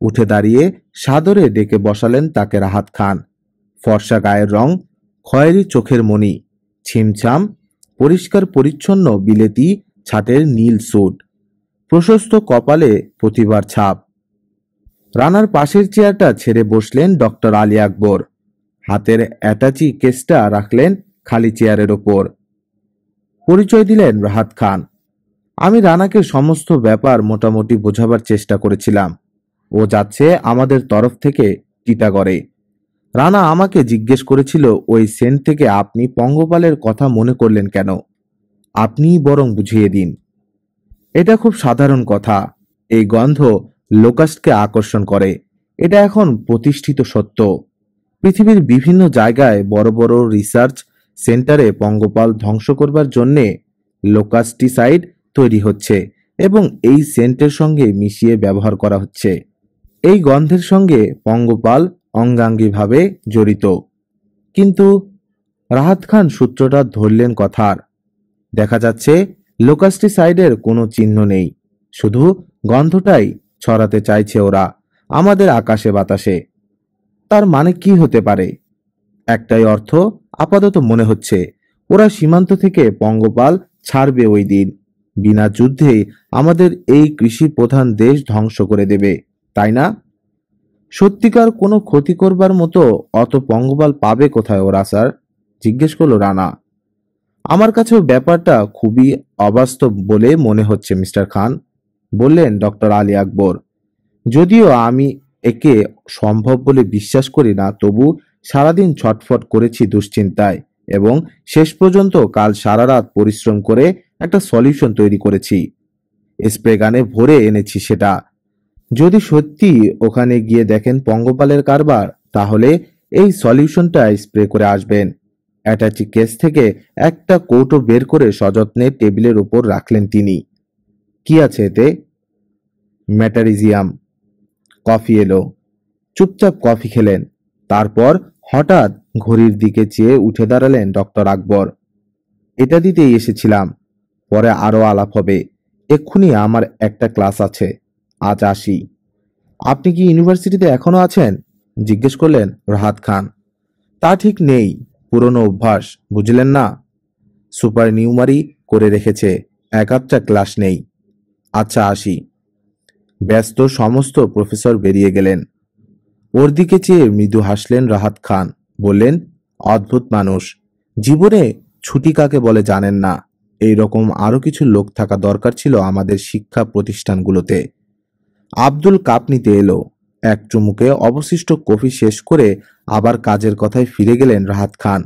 উঠে দাঁড়িয়ে সাদরে ডেকে বসালেন তাকে রাহাত খান। ফর্সা গায়ের রং, খয়েরি চোখের মণি, ছিমছাম পরিষ্কার পরিচ্ছন্ন বিলেতি ছাটের নীল স্যুট, প্রশস্ত কপালে প্রতিভার ছাপ। রানার পাশের চেয়ারটা ছেড়ে বসলেন ডক্টর আলী আকবর। হাতের অ্যাটাচি কেসটা রাখলেন খালি চেয়ারের ওপর। পরিচয় দিলেন রাহাত খান। আমি রানাকে সমস্ত ব্যাপার মোটামুটি বোঝাবার চেষ্টা করেছিলাম। ও যাচ্ছে আমাদের তরফ থেকে টিটাগড়ে। রানা আমাকে জিজ্ঞেস করেছিল ওই সেন্ট থেকে আপনি পঙ্গপালের কথা মনে করলেন কেন? আপনিই বরং বুঝিয়ে দিন। এটা খুব সাধারণ কথা। এই গন্ধ লোকাস্টকে আকর্ষণ করে। এটা এখন প্রতিষ্ঠিত সত্য। পৃথিবীর বিভিন্ন জায়গায় বড় বড় রিসার্চ সেন্টারে পঙ্গপাল ধ্বংস করবার জন্যে লোকাস্টিসাইড তৈরি হচ্ছে এবং এই সেন্টের সঙ্গে মিশিয়ে ব্যবহার করা হচ্ছে। এই গন্ধের সঙ্গে পঙ্গপাল অঙ্গাঙ্গিভাবে জড়িত। কিন্তু রাহাত খান সূত্রটা ধরলেন কথার। দেখা যাচ্ছে লোকাস্টিসাইডের কোনো চিহ্ন নেই, শুধু গন্ধটাই ছড়াতে চাইছে ওরা আমাদের আকাশে বাতাসে। তার মানে কি হতে পারে? একটাই অর্থ আপাতত মনে হচ্ছে, ওরা সীমান্ত থেকে পঙ্গপাল ছাড়বে ওই দিন। বিনা যুদ্ধেই আমাদের এই কৃষি প্রধান দেশ ধ্বংস করে দেবে, তাই না? সত্যিকার কোনো ক্ষতি করবার মতো অত পঙ্গপাল পাবে কোথায় ওরা স্যার? জিজ্ঞেস করলো রানা। আমার কাছেও ব্যাপারটা খুবই অবাস্তব বলে মনে হচ্ছে মিস্টার খান, বললেন ডক্টর আলী আকবর। যদিও আমি একে সম্ভব বলে বিশ্বাস করি না, তবু সারাদিন ছটফট করেছি দুশ্চিন্তায় এবং শেষ পর্যন্ত কাল সারা রাত পরিশ্রম করে একটা সলিউশন তৈরি করেছি। স্প্রে গানে ভরে এনেছি সেটা। যদি সত্যি ওখানে গিয়ে দেখেন পঙ্গপালের কারবার, তাহলে এই সলিউশনটা স্প্রে করে আসবেন। অ্যাটাচি কেস থেকে একটা কৌটো বের করে সযত্নে টেবিলের উপর রাখলেন তিনি। কি আছে এতে? ম্যাটারিজিয়াম। কফি এলো। চুপচাপ কফি খেলেন। তারপর হঠাৎ ঘড়ির দিকে চেয়ে উঠে দাঁড়ালেন ডক্টর আকবর। এটা দিতেই এসেছিলাম, পরে আরো আলাপ হবে। এক্ষুনি আমার একটা ক্লাস আছে, আজ আসি। আপনি কি ইউনিভার্সিটিতে এখনো আছেন? জিজ্ঞেস করলেন রাহাত খান। তা ঠিক নেই, পুরনো অভ্যাস, বুঝলেন না। সুপার নিউমারি করে রেখেছে, এক আধটা ক্লাস নেই। আচ্ছা আসি। ব্যস্ত সমস্ত প্রফেসর বেরিয়ে গেলেন। ওর দিকে চেয়ে মৃদু হাসলেন রাহাত খান। বললেন, অদ্ভুত মানুষ, জীবনে ছুটি কাকে বলে জানেন না। এই রকম আরো কিছু লোক থাকা দরকার ছিল আমাদের শিক্ষা প্রতিষ্ঠানগুলোতে। আব্দুল কাপ নিতে এলো। এক চুমুকে অবশিষ্ট কফি শেষ করে আবার কাজের কথায় ফিরে গেলেন রাহাত খান।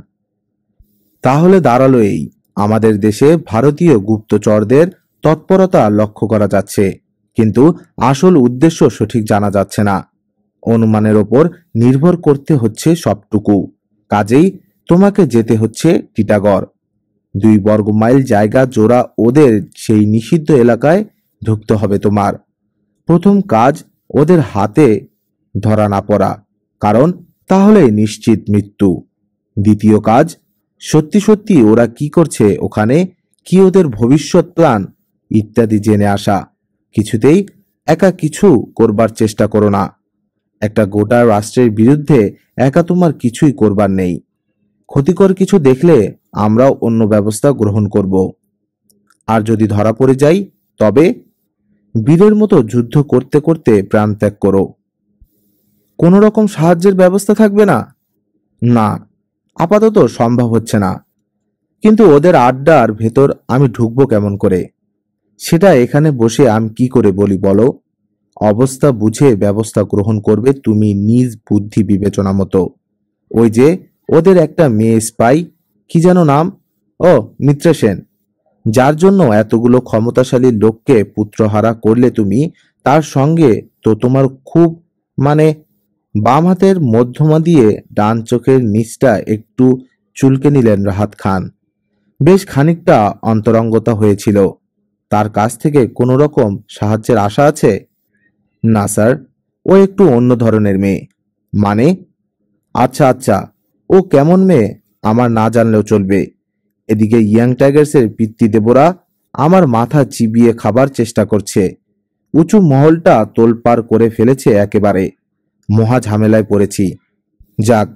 তাহলে দাঁড়ালো এই, আমাদের দেশে ভারতীয় গুপ্তচরদের তৎপরতা লক্ষ্য করা যাচ্ছে, কিন্তু আসল উদ্দেশ্য সঠিক জানা যাচ্ছে না। অনুমানের ওপর নির্ভর করতে হচ্ছে সবটুকু। কাজেই তোমাকে যেতে হচ্ছে টিটাগড়। 2 বর্গমাইল জায়গা জোড়া ওদের সেই নিষিদ্ধ এলাকায় ঢুকতে হবে তোমার। প্রথম কাজ ওদের হাতে ধরা না পড়া, কারণ তাহলে নিশ্চিত মৃত্যু। দ্বিতীয় কাজ, সত্যি সত্যি ওরা কি করছে ওখানে, কি ওদের ভবিষ্যৎ প্ল্যান ইত্যাদি জেনে আসা। কিছুতেই একা কিছু করবার চেষ্টা করো না। একটা গোটা রাষ্ট্রের বিরুদ্ধে একা তোমার কিছুই করবার নেই। ক্ষতিকর কিছু দেখলে আমরাও অন্য ব্যবস্থা গ্রহণ করব। আর যদি ধরা পড়ে যাই, তবে বীরের মতো যুদ্ধ করতে করতে প্রাণ ত্যাগ করো। কোনো রকম সাহায্যের ব্যবস্থা থাকবে না? না, আপাতত সম্ভব হচ্ছে না। কিন্তু ওদের আড্ডার ভেতর আমি ঢুকবো কেমন করে? সেটা এখানে বসে আমি কি করে বলি বলো? অবস্থা বুঝে ব্যবস্থা গ্রহণ করবে তুমি নিজ বুদ্ধি বিবেচনা মতো। ওই যে ওদের একটা মেয়ে স্পাই, কি যেন নাম? ও, মিত্রা সেন, যার জন্য এতগুলো ক্ষমতাশালী লোককে পুত্রহারা করলে তুমি, তার সঙ্গে তো তোমার খুব, মানে, বাম হাতের মধ্যমা দিয়ে ডান চোখের নিচটা একটু চুলকে নিলেন রাহাত খান। বেশ খানিকটা অন্তরঙ্গতা হয়েছিল। তার কাছ থেকে কোনো রকম সাহায্যের আশা আছে? না স্যার, ও একটু অন্য ধরনের মেয়ে। মানে? আচ্ছা আচ্ছা, ও কেমন মেয়ে আমার না জানলেও চলবে। এদিকে ইয়াং টাইগার্সের পিতৃদেবরা আমার মাথা চিবিয়ে খাবার চেষ্টা করছে। উঁচু মহলটা তোলপাড় করে ফেলেছে একেবারে। মহা ঝামেলায় পড়েছি। যাক,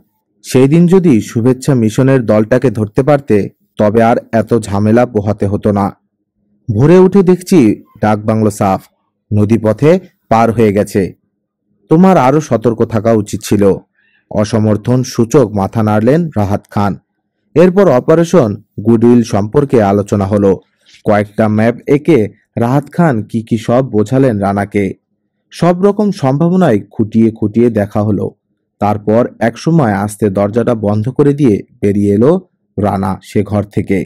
সেই দিন যদি শুভেচ্ছা মিশনের দলটাকে ধরতে পারতে, তবে আর এত ঝামেলা পোহাতে হতো না। ভোরে উঠে দেখছি ডাকবাংলো সাফ, নদীপথে পার হয়ে গেছে। তোমার আরো সতর্ক থাকা উচিত ছিল। অসমর্থন সূচক মাথা নাড়লেন রাহাত খান। এরপর অপারেশন গুডউইল সম্পর্কে আলোচনা হলো। কয়েকটা ম্যাপ এঁকে রাহাত খান কি কি সব বোঝালেন রানাকে। সব রকম সম্ভাবনায় খুঁটিয়ে খুঁটিয়ে দেখা হলো। তারপর একসময় আস্তে দরজাটা বন্ধ করে দিয়ে বেরিয়ে এলো রানা সে ঘর থেকে।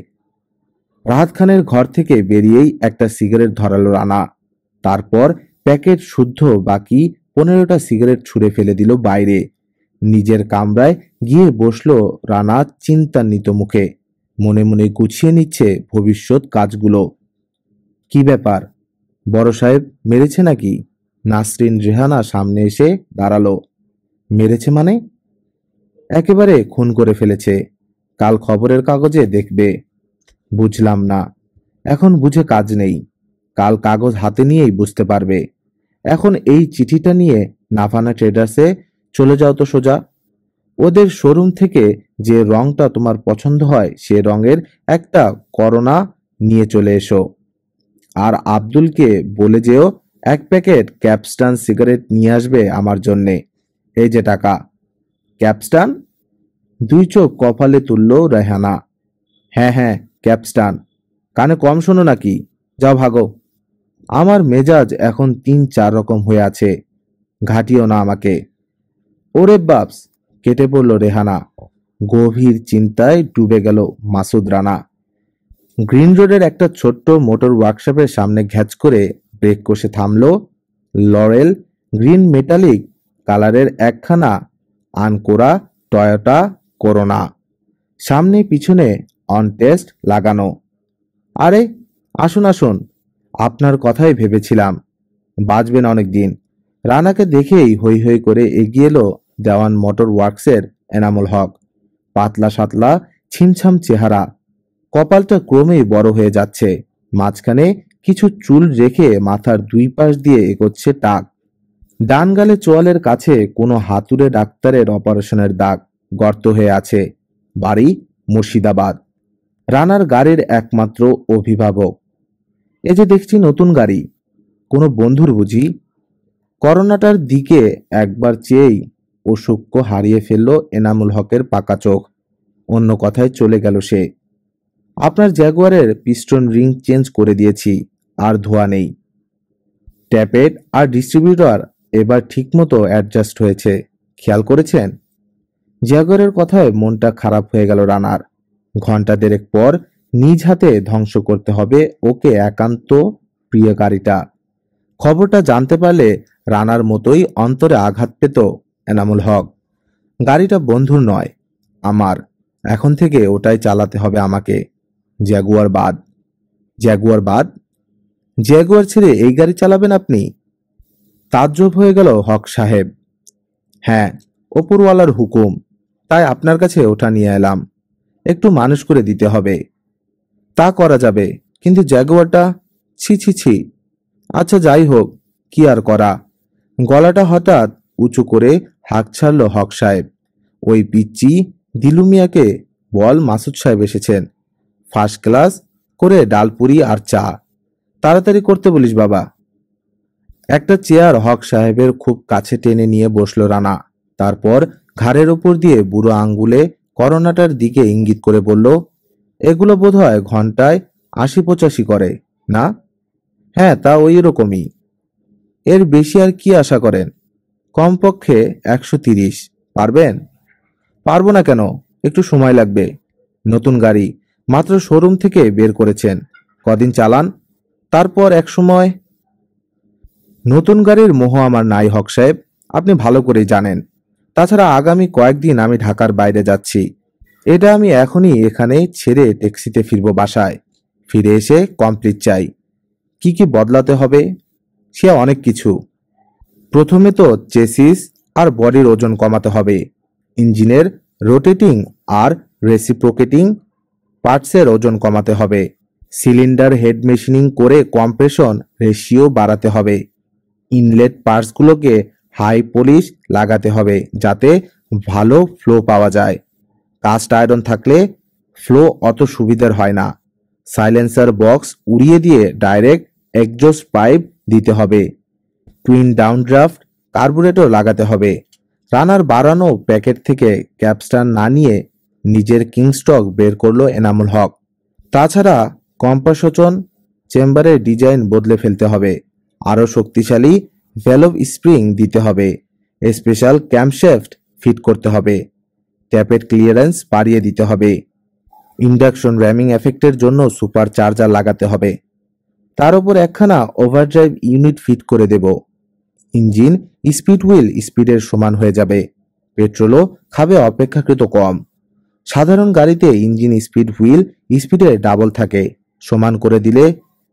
রাহাত খানের ঘর থেকে বেরিয়েই একটা সিগারেট ধরালো রানা। তারপর প্যাকেট শুদ্ধ বাকি 15টা সিগারেট ছুঁড়ে ফেলে দিল বাইরে। নিজের কামরায় গিয়ে বসলো রানা চিন্তান্বিত মুখে। মনে মনে গুছিয়ে নিচ্ছে ভবিষ্যৎ কাজগুলো। কি ব্যাপার, বড় সাহেব মেরেছে নাকি? নাসরিন রেহানা সামনে এসে দাঁড়ালো। মেরেছে মানে? একেবারে খুন করে ফেলেছে। কাল খবরের কাগজে দেখবে। বুঝলাম না। এখন বুঝে কাজ নেই। কাল কাগজ হাতে নিয়েই বুঝতে পারবে। এখন এই চিঠিটা নিয়ে নাভানা ট্রেডার্সে চলে যাও তো সোজা। ওদের শোরুম থেকে যে রংটা তোমার পছন্দ হয় সে রঙের একটা করোনা নিয়ে চলে এসো। আর আব্দুলকে বলে যেও 1 প্যাকেট ক্যাপস্টান সিগারেট নিয়ে আসবে আমার জন্যে। এই যে টাকা। ক্যাপস্টান? 2 চোখ কপালে তুলল রেহানা। হ্যাঁ হ্যাঁ, ক্যাপস্টান। কানে কম শোনো নাকি? যাও ভাগো। আমার মেজাজ এখন 3-4 রকম হয়ে আছে। ঘাটিও না আমাকে। ওরে বাপস! কেটে পড়ল রেহানা। গভীর চিন্তায় ডুবে গেল মাসুদ রানা। গ্রিন রোডের একটা ছোট্ট মোটর ওয়ার্কশপের সামনে ঘ্যাচ করে ব্রেক কষে থামলো লরেল গ্রিন মেটালিক কালারের একখানা আনকোরা টয়োটা করোনা। সামনে পিছনে অন টেস্ট লাগানো। আরে, আসুন আসুন, আপনার কথাই ভেবেছিলাম। বাঁচবেন অনেক দিন। রানাকে দেখেই হৈ হৈ করে এগিয়ে এলো দেওয়ান মোটর ওয়ার্কসের এনামুল হক। পাতলা সাতলা ছিমছাম চেহারা। কপালটা ক্রমেই বড় হয়ে যাচ্ছে। মাঝখানে কিছু চুল রেখে মাথার 2 পাশ দিয়ে এগোচ্ছে টাক। ডান গালে চোয়ালের কাছে কোনো হাতুড়ে ডাক্তারের অপারেশনের দাগ। গর্ত হয়ে আছে। বাড়ি মুর্শিদাবাদ। রানার গাড়ির একমাত্র অভিভাবক। এ যে দেখছি নতুন গাড়ি। কোনো বন্ধুর বুঝি? করোনাটার দিকে একবার চেয়েই অসুক্ষ হারিয়ে ফেলল এনামুল হকের পাকা চোখ। অন্য কথায় চলে গেল সে। আপনার জ্যাগুয়ারের পিস্টন রিং চেঞ্জ করে দিয়েছি, আর ধোয়া নেই। ট্যাপেট আর ডিস্ট্রিবিউটর এবার ঠিকমতো অ্যাডজাস্ট হয়েছে, খেয়াল করেছেন? জ্যাগুয়ারের কথায় মনটা খারাপ হয়ে গেল রানার। ঘন্টা দেড়েক পর নিজ হাতে ধ্বংস করতে হবে ওকে একান্ত প্রিয় গাড়িটা। খবরটা জানতে পারলে রানার মতোই অন্তরে আঘাত পেত এনামুল হক। গাড়িটা বন্ধুর নয়, আমার। এখন থেকে ওটাই চালাতে হবে আমাকে। জ্যাগুয়ার বাদ। জ্যাগুয়ার বাদ? জ্যাগুয়ার ছেড়ে এই গাড়ি চালাবেন আপনি? তাজ্জব হয়ে গেল হক সাহেব। হ্যাঁ, ওপরওয়ালার হুকুম, তাই আপনার কাছে ওটা নিয়ে এলাম। একটু মানুষ করে দিতে হবে। তা করা যাবে, কিন্তু জ্যাগুয়ারটা? ছি ছি ছি। আচ্ছা যাই হোক, কি আর করা। গলাটা হঠাৎ উঁচু করে হাঁক ছাড়ল হক সাহেব। ওই পিচ্চি দিলু মিয়াকে বল মাসুদ সাহেব এসেছেন, ফার্স্ট ক্লাস করে ডালপুরি আর চা। তাড়াতাড়ি করতে বলিস বাবা। একটা চেয়ার হক সাহেবের খুব কাছে টেনে নিয়ে বসল রানা। তারপর ঘাড়ের ওপর দিয়ে বুড়ো আঙ্গুলে করোনাটার দিকে ইঙ্গিত করে বলল, এগুলো বোধহয় ঘন্টায় ৮০-৮৫ করে না? হ্যাঁ, তা ওই রকমই। এর বেশি আর কি আশা করেন? কমপক্ষে ১৩০। পারবেন? পারবো না কেন, একটু সময় লাগবে। নতুন গাড়ি, মাত্র শোরুম থেকে বের করেছেন, কদিন চালান, তারপর এক সময়। নতুন গাড়ির মোহ আমার নাই হক সাহেব, আপনি ভালো করেই জানেন। তাছাড়া আগামী কয়েকদিন আমি ঢাকার বাইরে যাচ্ছি। এটা আমি এখনই এখানে ছেড়ে ট্যাক্সিতে ফিরবো বাসায়। ফিরে এসে কমপ্লিট চাই। কি কি বদলাতে হবে? সে অনেক কিছু। প্রথমে তো চেসিস আর বডির ওজন কমাতে হবে। ইঞ্জিনের রোটেটিং আর রেসিপ্রোকেটিং পার্টসের ওজন কমাতে হবে। সিলিন্ডার হেড মেশিনিং করে কম্প্রেশন রেশিও বাড়াতে হবে। ইনলেট পার্টসগুলোকে হাই পলিশ লাগাতে হবে যাতে ভালো ফ্লো পাওয়া যায়। কাস্ট আয়রন থাকলে ফ্লো অত সুবিধার হয় না। সাইলেন্সার বক্স উড়িয়ে দিয়ে ডাইরেক্ট এক্সজস্ট পাইপ দিতে হবে। টুইন ডাউনড্রাফট কার্বুরেটর লাগাতে হবে। রানার বাড়ানো প্যাকেট থেকে ক্যাপস্টার না নিয়ে নিজের কিংস্টক বের করলো এনামুল হক। তাছাড়া কম্পাসোচন চেম্বারের ডিজাইন বদলে ফেলতে হবে। আরও শক্তিশালী ভ্যালভ স্প্রিং দিতে হবে। স্পেশাল ক্যাম্পশ্যাফট ফিট করতে হবে। ট্যাপের ক্লিয়ারেন্স বাড়িয়ে দিতে হবে। ইন্ডাকশন র্যামিং এফেক্টের জন্য সুপার চার্জার লাগাতে হবে। তার উপর একখানা ওভারড্রাইভ ইউনিট ফিট করে দেব। ইঞ্জিন স্পিড হুইল স্পিডের সমান হয়ে যাবে। পেট্রোলও খাবে অপেক্ষাকৃত কম। সাধারণ গাড়িতে ইঞ্জিন স্পিড হুইল স্পিডে ডাবল থাকে। সমান করে দিলে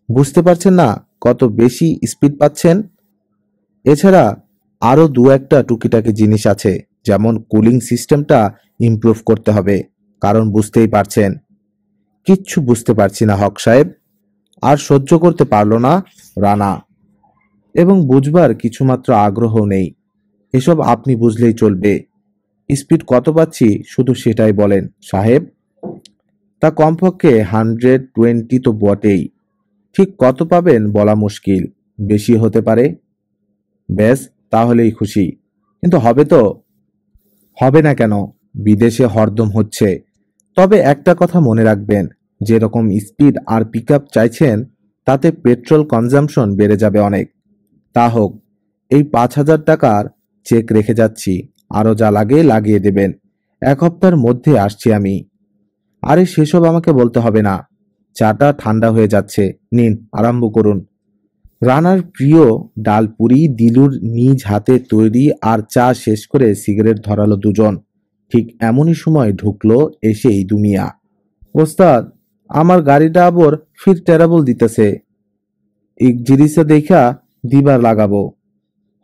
বুঝতে পারছেন না কত বেশি স্পিড পাচ্ছেন। এছাড়া আরও দু একটা টুকিটাকি জিনিস আছে, যেমন কুলিং সিস্টেমটা ইমপ্রুভ করতে হবে। কারণ বুঝতেই পারছেন। কিচ্ছু বুঝতে পারছি না হক সাহেব। আর সহ্য করতে পারল না রানা, এবং বুঝবার কিছুমাত্র আগ্রহ নেই। এসব আপনি বুঝলেই চলবে। স্পিড কত পাচ্ছি শুধু সেটাই বলেন সাহেব। তা কমপক্ষে 120 তো বটেই। ঠিক কত পাবেন বলা মুশকিল, বেশি হতে পারে। ব্যাস, তাহলেই খুশি। কিন্তু হবে তো? হবে না কেন? বিদেশে হরদম হচ্ছে। তবে একটা কথা মনে রাখবেন, যেরকম স্পিড আর পিকআপ চাইছেন তাতে পেট্রোল কনজাম্পশন বেড়ে যাবে অনেক। তা হোক, এই 5,000 টাকার চেক রেখে যাচ্ছি, আরও যা লাগে লাগিয়ে দেবেন। 1 সপ্তাহের মধ্যে আসছি আমি। আরে সেসব আমাকে বলতে হবে না। চাটা ঠান্ডা হয়ে যাচ্ছে, নিন আরম্ভ করুন। রানার প্রিয় ডালপুরি দিলুর নিজ হাতে তৈরি আর চা শেষ করে সিগারেট ধরালো দুজন। ঠিক এমনই সময় ঢুকলো এসে ইদু মিয়া। ওস্তাদ, আমার গাড়িটা আবার ফির টেরাবল দিতেছে, জিনিসে দেখা দিবার লাগাবো।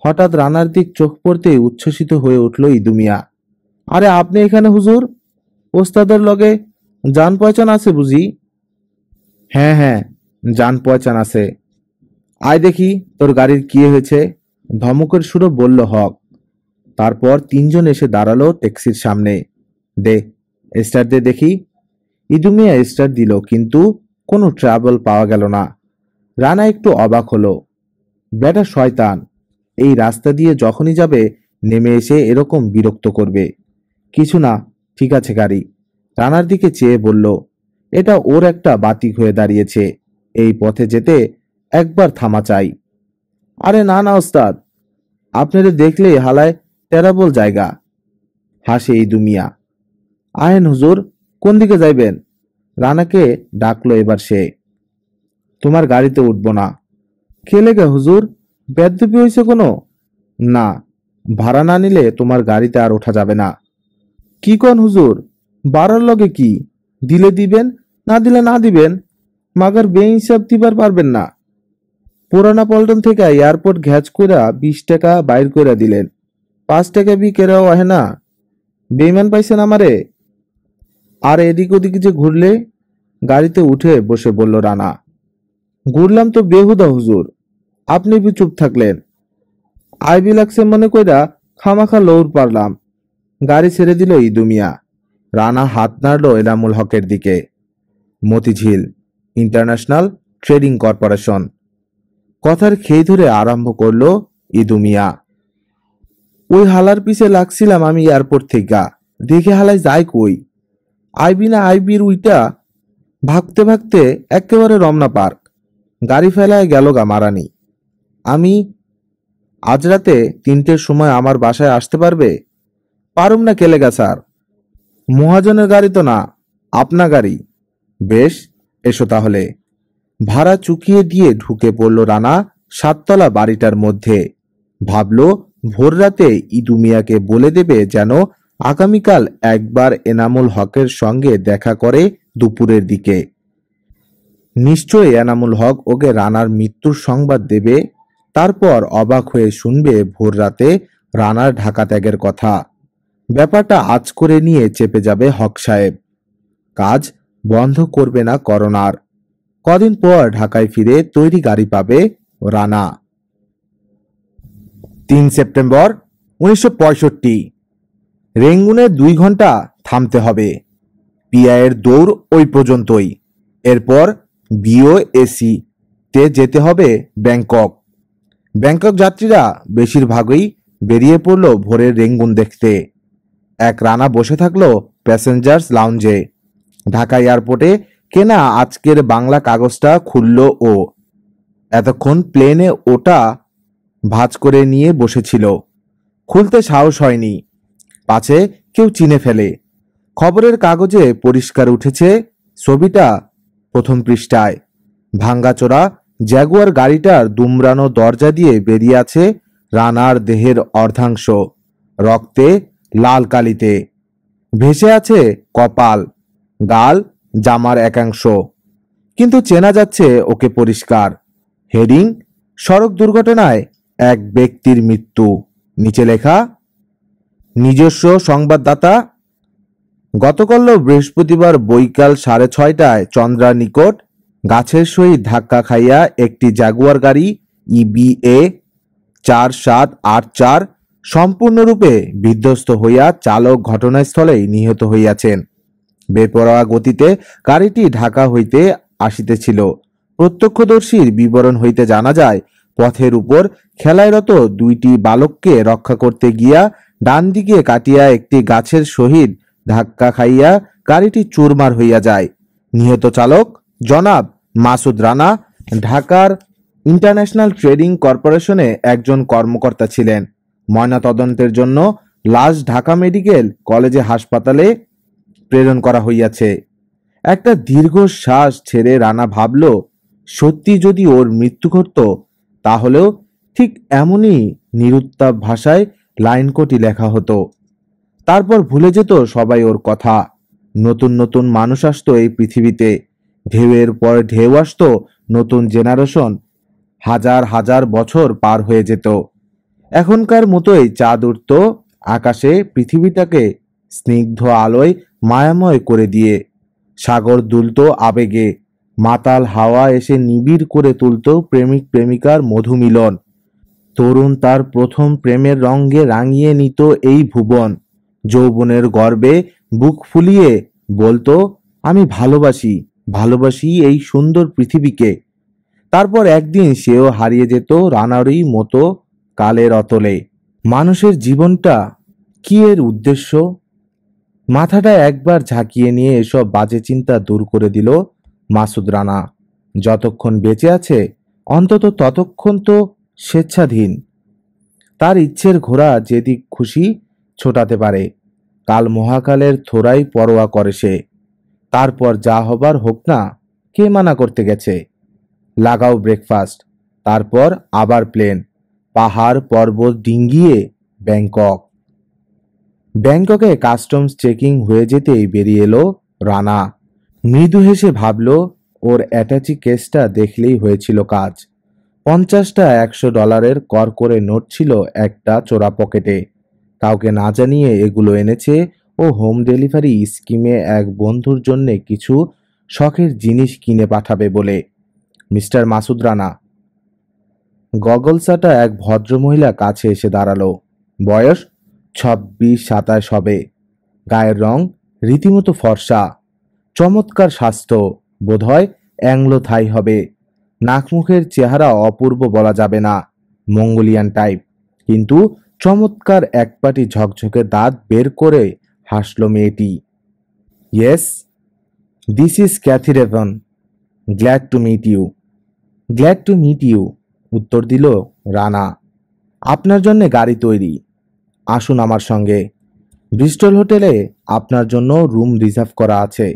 হঠাৎ রানার দিক চোখ পড়তেই উচ্ছ্বসিত হয়ে উঠল ইদু মিয়া। আরে আপনি এখানে হুজুর? ওস্তাদের লগে জান পয়চান আছে বুঝি? হ্যাঁ হ্যাঁ, জান পয়চান আছে। আয় দেখি তোর গাড়ির কি হয়েছে, ধমকের সুরে বলল হক। তারপর তিনজন এসে দাঁড়ালো ট্যাক্সির সামনে। দে, স্টার্ট দে দেখি। ইদু মিয়া স্টার্ট দিল, কিন্তু কোনো ট্রাবল পাওয়া গেল না। রানা একটু অবাক হলো। বেটা শয়তান, এই রাস্তা দিয়ে যখনই যাবে নেমে এসে এরকম বিরক্ত করবে। কিছু না, ঠিক আছে গাড়ি। রানার দিকে চেয়ে বলল, এটা ওর একটা বাতিক হয়ে দাঁড়িয়েছে। এই পথে যেতে একবার থামা চাই। আরে না না ওস্তাদ, আপনারে দেখলেই হালায় টেরাবল জায়গা। হাসে ইদু মিয়া। আহেন হুজুর, কোন দিকে যাইবেন? রানাকে ডাকলো এবার সে। তোমার গাড়িতে উঠব না। খেলে গে হুজুর, বেদবি হয়েছে কোনো? না, ভাড়া না নিলে তোমার গাড়িতে আর ওঠা যাবে না। কি কন হুজুর, বাড়ার লগে কি? দিলে দিবেন, না দিলে না দিবেন, মাগার বেহিসাব দিবার পারবেন না। পুরানা পল্টন থেকে এয়ারপোর্ট ঘ্যাচ কইরা 20 টাকা বাইর কইরা দিলেন, 5 টাকা বি কেরাও আহে না। বেইমান পাইছেন আমারে। আর এদিক ওদিক যে ঘুরলে। গাড়িতে উঠে বসে বলল রানা। ঘুরলাম তো বেহুদা হুজুর, আপনি বি চুপ থাকলেন। আইবি লাগছে মনে কইরা খামাখা লৌড় পারলাম। গাড়ি ছেড়ে দিল ইদু মিয়া। রানা হাত নাড়ল এনামুল হকের দিকে। Motijheel international trading corporation. কথার খেই ধরে আরম্ভ করল ইদু মিয়া। ওই হালার পিছে লাগছিলাম আমি এয়ারপোর্ট থেকে, দেখে হালাই যাই কই। আইবি না আইবির উইটা ভাগতে ভাগতে একেবারে রমনা পার্ক। গাড়ি ফেলায় গেল গা মারানি। আমি আজ রাতে 3টের সময় আমার বাসায় আসতে পারবে? পারুম না কেলেগা স্যার। মহাজনের গাড়ি তো না, আপনা গাড়ি। বেশ, এসো তাহলে। ভাড়া চুকিয়ে দিয়ে ঢুকে পড়ল রানা 7তলা বাড়িটার মধ্যে। ভাবল ভোর রাতে ইদু মিয়াকে বলে দেবে যেন আগামীকাল একবার এনামুল হকের সঙ্গে দেখা করে দুপুরের দিকে। নিশ্চয়ই এনামুল হক ওকে রানার মৃত্যুর সংবাদ দেবে। তারপর অবাক হয়ে শুনবে ভোর রাতে রানার ঢাকা ত্যাগের কথা। ব্যাপারটা আজ করে নিয়ে চেপে যাবে হক সাহেব। কাজ বন্ধ করবে না করোনার। কদিন পর ঢাকায় ফিরে তৈরি গাড়ি পাবে রানা। 3 সেপ্টেম্বর 1965। রেঙ্গুনে 2 ঘন্টা থামতে হবে। পিআইয়ের দৌড় ওই পর্যন্তই। এরপর বিওএসি তে যেতে হবে ব্যাংকক। ব্যাংকক যাত্রীরা বেশিরভাগই বেরিয়ে পড়ল ভোরের রেঙ্গুন দেখতে। এক রানা বসে থাকলো প্যাসেঞ্জার্স লাউঞ্জে। ঢাকা এয়ারপোর্টে কেনা আজকের বাংলা কাগজটা খুলল ও। এতক্ষণ প্লেনে ওটা ভাঁজ করে নিয়ে বসেছিল। খুলতে সাহস হয়নি, পাছে কেউ চিনে ফেলে। খবরের কাগজে পরিষ্কার উঠেছে ছবিটা প্রথম পৃষ্ঠায়। ভাঙ্গাচোরা জ্যাগুয়ার গাড়িটার দুমড়ানো দরজা দিয়ে বেরিয়ে আছে রানার দেহের অর্ধাংশ, রক্তে লাল কালিতে। ভেসে আছে কপাল, গাল, জামার একাংশ। কিন্তু চেনা যাচ্ছে ওকে পরিষ্কার। হেডিং সড়ক দুর্ঘটনায় এক ব্যক্তির মৃত্যু। নিচে লেখা নিজস্ব সংবাদদাতা। গতকাল বৃহস্পতিবার বৈকাল 6:30টায় চন্দ্রার নিকট গাছের সহিত ধাক্কা খাইয়া একটি জাগুয়ার গাড়ি ইবিএ 4784 সম্পূর্ণরূপে বিধ্বস্ত হইয়া চালক ঘটনাস্থলেই নিহত হইয়াছেন। বেপরোয়া গতিতে গাড়িটি ঢাকা হইতে আসিতেছিল। প্রত্যক্ষদর্শীর বিবরণ হইতে জানা যায়, পথের উপর খেলায়রত 2টি বালককে রক্ষা করতে গিয়া ডান দিকে কাটিয়া একটি গাছের সহিত ধাক্কা খাইয়া গাড়িটি চুরমার হইয়া যায়। নিহত চালক জনাব মাসুদ রানা ঢাকার ইন্টারন্যাশনাল ট্রেডিং কর্পোরেশনে একজন কর্মকর্তা ছিলেন। ময়নাতদন্তের জন্য লাশ ঢাকা মেডিকেল কলেজে হাসপাতালে প্রেরণ করা হইয়াছে। একটা দীর্ঘ শ্বাস ছেড়ে রানা ভাবল, সত্যি যদি ওর মৃত্যু ঘটত তাহলেও ঠিক এমনই নিরুত্তাপ ভাষায় লাইনকটি লেখা হতো। তারপর ভুলে যেত সবাই ওর কথা। নতুন নতুন মানুষ আসতো এই পৃথিবীতে। ঢেউয়ের পর ঢেউ আসতো নতুন জেনারেশন। হাজার হাজার বছর পার হয়ে যেত। এখনকার মতোই চাঁদ উঠত আকাশে পৃথিবীটাকে স্নিগ্ধ আলোয় মায়াময় করে দিয়ে। সাগর দুলতো আবেগে। মাতাল হাওয়া এসে নিবিড় করে তুলত প্রেমিক প্রেমিকার মধুমিলন। তরুণ তার প্রথম প্রেমের রঙে রাঙিয়ে নিত এই ভুবন। যৌবনের গর্বে বুক ফুলিয়ে বলতো, আমি ভালোবাসি, ভালোবাসি এই সুন্দর পৃথিবীকে। তারপর একদিন সেও হারিয়ে যেত রানারই মতো কালের অতলে। মানুষের জীবনটা কি এর উদ্দেশ্য? মাথাটা একবার ঝাঁকিয়ে নিয়ে এসব বাজে চিন্তা দূর করে দিল মাসুদ রানা। যতক্ষণ বেঁচে আছে অন্তত ততক্ষণ তো স্বেচ্ছাধীন। তার ইচ্ছের ঘোড়া যেদিক খুশি ছোটাতে পারে। কাল মহাকালের থোড়াই পরোয়া করে সে। তারপর যা হবার হোক না, কে মানা করতে গেছে। লাগাও ব্রেকফাস্ট, তারপর আবার প্লেন, পাহাড় পর্বত ডিঙ্গিয়ে ব্যাংকক। ব্যাংককে কাস্টমস চেকিং হয়ে যেতেই বেরিয়ে এলো রানা। মৃদু হেসে ভাবল, ওর অ্যাটাচি কেসটা দেখলেই হয়েছিল কাজ। 50টা $100 কর করে নোট ছিল একটা চোরা পকেটে। কাউকে না জানিয়ে এগুলো এনেছে ও হোম ডেলিভারি স্কিমে এক বন্ধুর জন্যে কিছু শখের জিনিস কিনে পাঠাবে বলে। মিস্টার মাসুদ রানা। গগলসাটা এক ভদ্রমহিলা কাছে এসে দাঁড়ালো। বয়স 26-27 হবে। গায়ের রং রীতিমতো ফর্সা। চমৎকার স্বাস্থ্য, বোধহয় অ্যাংলো থাই হবে। নাক মুখের চেহারা অপূর্ব বলা যাবে না, মঙ্গোলিয়ান টাইপ, কিন্তু চমৎকার একপাটি ঝকঝকে দাঁত বের করে হাসল মেয়েটি। Yes, this is Cathy Raven. Glad to meet you. Glad to meet you, উত্তর দিল রানা। আপনার জন্য গাড়ি তৈরি, আসুন আমার সঙ্গে। ব্রিস্টল হোটেলে আপনার জন্য রুম রিজার্ভ করা আছে।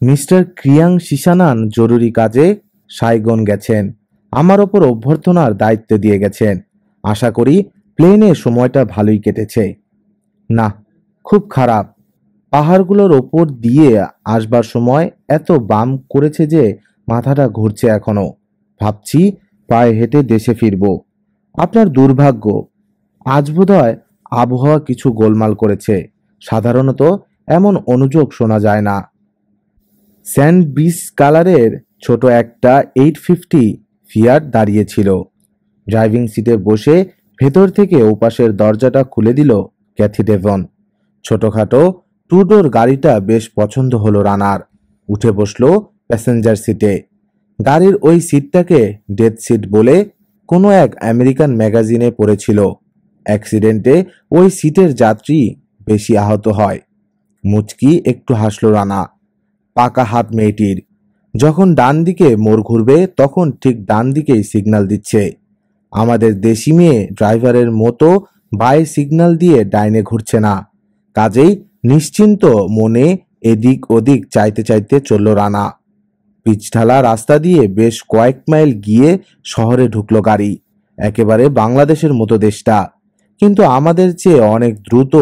মিস্টার ক্রিয়াং শিশানান জরুরি কাজে সাইগন গেছেন, আমার ওপর অভ্যর্থনার দায়িত্ব দিয়ে গেছেন। আশা করি প্লেনে সময়টা ভালোই কেটেছে। না, খুব খারাপ। পাহাড়গুলোর ওপর দিয়ে আসবার সময় এত বাম করেছে যে মাথাটা ঘুরছে এখনো। ভাবছি পায়ে হেঁটে দেশে ফিরব। আপনার দুর্ভাগ্য, আজ বোধহয় আবহাওয়া কিছু গোলমাল করেছে। সাধারণত এমন অনুযোগ শোনা যায় না। স্যান্ড ব্রিজ কালারের ছোট একটা 850 ফিয়াট দাঁড়িয়েছিল। ড্রাইভিং সিটে বসে ভেতর থেকে ওপাশের দরজাটা খুলে দিল ক্যাথি ডেভন। ছোটখাটো টু ডোর গাড়িটা বেশ পছন্দ হলো রানার। উঠে বসলো প্যাসেঞ্জার সিটে। গাড়ির ওই সিটটাকে ডেথ সিট বলে কোনো এক আমেরিকান ম্যাগাজিনে পড়েছিল। অ্যাক্সিডেন্টে ওই সিটের যাত্রী বেশি আহত হয়। মুচকি একটু হাসল রানা। পাকা হাত মেয়েটির। যখন ডান দিকে মোড় ঘুরবে তখন ঠিক ডান দিকেই সিগন্যাল দিচ্ছে। আমাদের দেশি মেয়ে ড্রাইভারের মতো বাই সিগন্যাল দিয়ে ডাইনে ঘুরছে না। কাজেই নিশ্চিন্ত মনে এদিক ওদিক চাইতে চাইতে চলল রানা। পিচঢালা রাস্তা দিয়ে বেশ কয়েক মাইল গিয়ে শহরে ঢুকলো গাড়ি। একেবারে বাংলাদেশের মতো দেশটা, কিন্তু আমাদের চেয়ে অনেক দ্রুত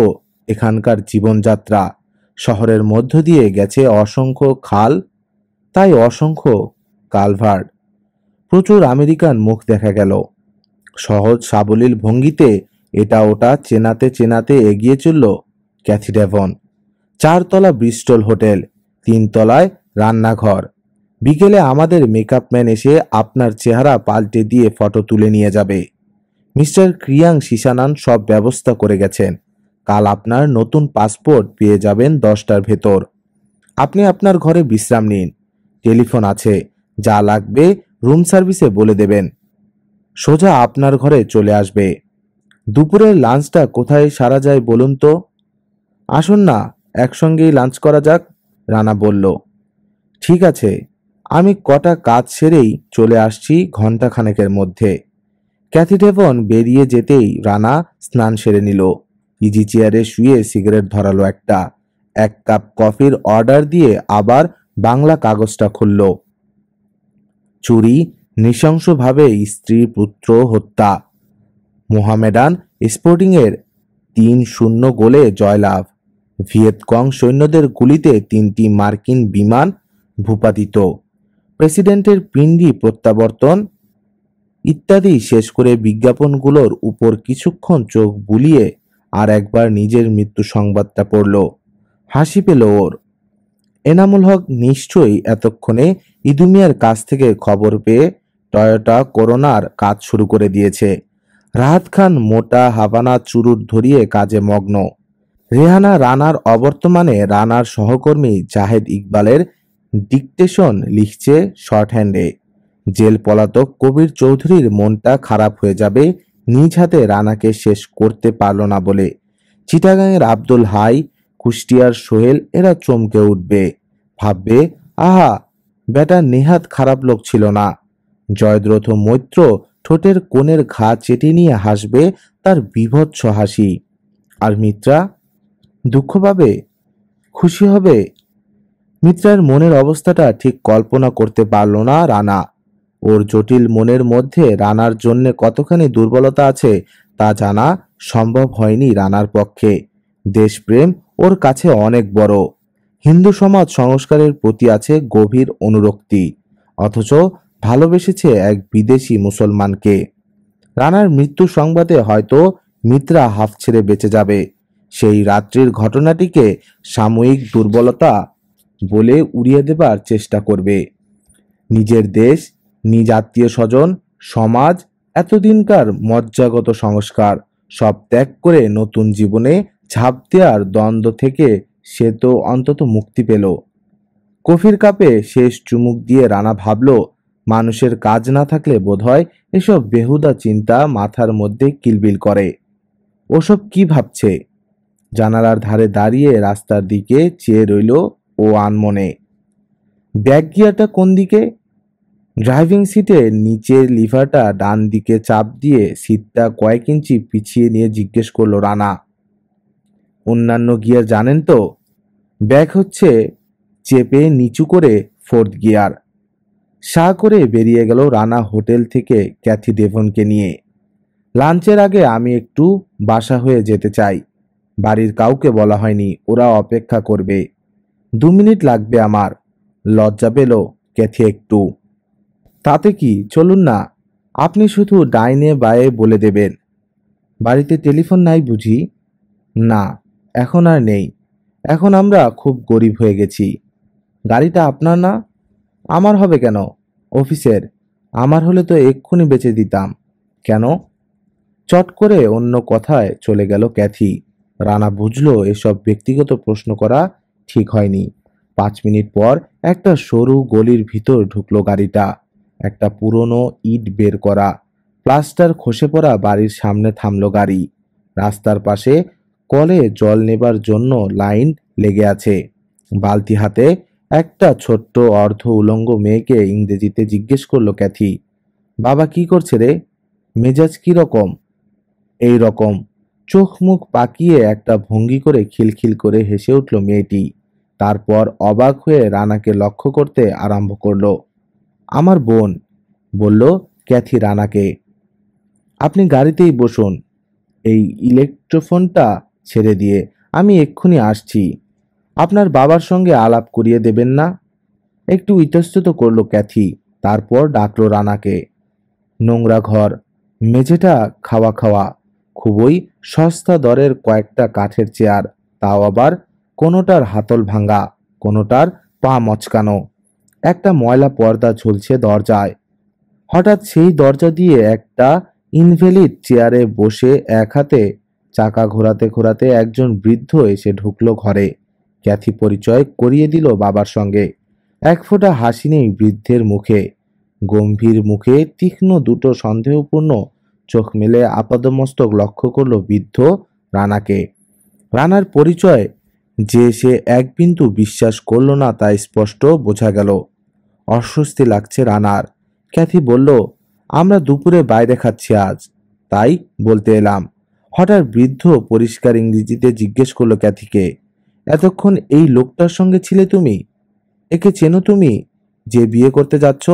এখানকার জীবনযাত্রা। শহরের মধ্য দিয়ে গেছে অসংখ্য খাল, তাই অসংখ্য কালভার্ট। প্রচুর আমেরিকান মুখ দেখা গেল। সহজ সাবলীল ভঙ্গিতে এটা ওটা চেনাতে চেনাতে এগিয়ে চলল ক্যাথি ডেভন। 4 তলা ব্রিস্টল হোটেল, 3 তলায় রান্নাঘর। বিকেলে আমাদের মেকআপ ম্যান এসে আপনার চেহারা পাল্টে দিয়ে ফটো তুলে নিয়ে যাবে। মিস্টার ক্রিয়াং শিশানান সব ব্যবস্থা করে গেছেন। কাল আপনার নতুন পাসপোর্ট পেয়ে যাবেন 10টার ভেতর। আপনি আপনার ঘরে বিশ্রাম নিন। টেলিফোন আছে, যা লাগবে রুম সার্ভিসে বলে দেবেন, সোজা আপনার ঘরে চলে আসবে। দুপুরের লাঞ্চটা কোথায় সারা যায় বলুন তো? আসুন না, একসঙ্গেই লাঞ্চ করা যাক, রানা বলল। ঠিক আছে, আমি কটা কাজ সেরেই চলে আসছি ঘন্টাখানেকের মধ্যে। ক্যাথি ডেভন বেরিয়ে যেতেই রানা স্নান সেরে নিল। ইজি চেয়ারে শুয়ে সিগারেট ধরালো একটা। 1 কাপ কফির অর্ডার দিয়ে আবার বাংলা কাগজটা খুলল। চুরি, নৃশংসভাবে স্ত্রী পুত্র হত্যা। মোহামেডান স্পোর্টিংয়ের 3-0 গোলে জয়লাভ। ভিয়েতকং সৈন্যদের গুলিতে 3টি মার্কিন বিমান ভূপাতিত। প্রেসিডেন্টের পিণ্ডি প্রত্যাবর্তন ইত্যাদি শেষ করে বিজ্ঞাপনগুলোর উপর কিছুক্ষণ চোখ বুলিয়ে আর একবার নিজের মৃত্যু সংবাদটা পড়ল। হাসি পেল ওর। এনামুল হক নিশ্চয়ই এতক্ষণে ইদু মিয়ার কাছ থেকে খবর পেয়ে টয়োটা করোনার কাজ শুরু করে দিয়েছে। রাহাত খান মোটা হাভানা চুরুট ধরিয়ে কাজে মগ্ন। রেহানা রানার অবর্তমানে রানার সহকর্মী জাহেদ ইকবালের ডিকটেশন লিখছে শর্ট হ্যান্ডে। জেল পলাতক কবির চৌধুরীর মনটা খারাপ হয়ে যাবে নিজ হাতে রানাকে শেষ করতে পারল না বলে। চিটাগাংয়ের আব্দুল হাই, কুষ্টিয়ার সোহেল এরা চমকে উঠবে, ভাববে আহা, বেটা নেহাত খারাপ লোক ছিল না। জয়দ্রথ মৈত্র ঠোঁটের কোণের ঘা চেটে নিয়ে হাসবে তার বীভৎস হাসি। আর মিত্রা দুঃখ পাবে, খুশি হবে? মিত্রার মনের অবস্থাটা ঠিক কল্পনা করতে পারল না রানা। ওর জটিল মনের মধ্যে রানার জন্য কতখানি দুর্বলতা আছে তা জানা সম্ভব হয়নি রানার পক্ষে। দেশপ্রেম ওর কাছে অনেক বড়। হিন্দু সমাজ সংস্কারের প্রতি আছে গভীর অনুরক্তি, অথচ ভালোবেসেছে এক বিদেশি মুসলমানকে। রানার মৃত্যু সংবাদে হয়তো মিত্রা হাফ ছেড়ে বেঁচে যাবে। সেই রাত্রির ঘটনাটিকে সাময়িক দুর্বলতা বলে উড়িয়ে দেবার চেষ্টা করবে। নিজের দেশ, নিজ আত্মীয় স্বজন, সমাজ এতদিনকার মজ্জাগত সংস্কার সব ত্যাগ করে নতুন জীবনে ঝাঁপ দেওয়ার দ্বন্দ্ব থেকে সে তো অন্তত মুক্তি পেল। কফির কাপে শেষ চুমুক দিয়ে রানা ভাবল, মানুষের কাজ না থাকলে বোধহয় এসব বেহুদা চিন্তা মাথার মধ্যে কিলবিল করে। ওসব কি ভাবছে? জানালার ধারে দাঁড়িয়ে রাস্তার দিকে চেয়ে রইল ও আনমনে। ব্যাক গিয়ারটা কোন দিকে? ড্রাইভিং সিটের নিচের লিভারটা ডান দিকে চাপ দিয়ে সিটটা কয়েক ইঞ্চি পিছিয়ে নিয়ে জিজ্ঞেস করলো রানা। অন্যান্য গিয়ার জানেন তো? ব্যাক হচ্ছে চেপে নিচু করে ফোর্থ গিয়ার। সা করে বেরিয়ে গেল রানা হোটেল থেকে ক্যাথি ডেভনকে নিয়ে। লাঞ্চের আগে আমি একটু বাসা হয়ে যেতে চাই। বাড়ির কাউকে বলা হয়নি, ওরা অপেক্ষা করবে। 2 মিনিট লাগবে আমার। লজ্জা পেল ক্যাথি একটু। তাতে কি, চলুন না। আপনি শুধু ডাইনে বায়ে বলে দেবেন। বাড়িতে টেলিফোন নাই বুঝি? না, এখন আর নেই। এখন আমরা খুব গরিব হয়ে গেছি। গাড়িটা আপনার না? আমার হবে কেন? অফিসের। আমার হলে তো এক্ষুনি বেচে দিতাম। কেন? চট করে অন্য কথায় চলে গেল ক্যাথি। রানা বুঝলো এসব ব্যক্তিগত প্রশ্ন করা ঠিক হয়নি। 5 মিনিট পর একটা সরু গলির ভিতর ঢুকলো গাড়িটা। একটা পুরনো ইট বের করা, প্লাস্টার খসে পড়া বাড়ির সামনে থামলো গাড়ি। রাস্তার পাশে কলে জল নেবার জন্য লাইন লেগে আছে। বালতি হাতে একটা ছোট্ট অর্ধ উলঙ্গ মেয়েকে ইংরেজিতে জিজ্ঞেস করলো ক্যাথি, বাবা কি করছে রে? মেজাজ কি রকম? এই রকম। চোখ মুখ পাকিয়ে একটা ভঙ্গি করে খিলখিল করে হেসে উঠল মেয়েটি। তারপর অবাক হয়ে রানাকে লক্ষ্য করতে আরম্ভ করলো। আমার বোন, বলল ক্যাথি রানাকে। আপনি গাড়িতেই বসুন, এই ইলেকট্রোফোনটা ছেড়ে দিয়ে। আমি এক্ষুনি আসছি। আপনার বাবার সঙ্গে আলাপ করিয়ে দেবেন না? একটু ইতস্তত করল ক্যাথি। তারপর ডাকলো রানাকে। নোংরা ঘর, মেঝেটা খাওয়া খাওয়া, খুবই সস্তা দরের কয়েকটা কাঠের চেয়ার, তাও আবার কোনোটার হাতল ভাঙা, কোনোটার পা মচকানো। একটা ময়লা পর্দা ঝুলছে দরজায়। হঠাৎ সেই দরজা দিয়ে একটা ইনভ্যালিড চেয়ারে বসে এক হাতে চাকা ঘোরাতে ঘোরাতে একজন বৃদ্ধ এসে ঢুকলো ঘরে। ক্যাথি পরিচয় করিয়ে দিল বাবার সঙ্গে। এক ফোঁটা হাসি নেই বৃদ্ধের মুখে। গম্ভীর মুখে তীক্ষ্ণ দুটো সন্দেহপূর্ণ চোখ মেলে আপাদমস্তক লক্ষ্য করল বৃদ্ধ রানাকে। রানার পরিচয় যে সে এক বিন্দু বিশ্বাস করল না তা স্পষ্ট বোঝা গেল। অস্বস্তি লাগছে রানার। ক্যাথি বলল, আমরা দুপুরে বাইরে খাচ্ছি আজ, তাই বলতে এলাম। হঠাৎ বৃদ্ধ পরিষ্কার ইংরেজিতে জিজ্ঞেস করলো ক্যাথিকে, এতক্ষণ এই লোকটার সঙ্গে ছিলে তুমি? একে চেনো তুমি, যে বিয়ে করতে যাচ্ছ?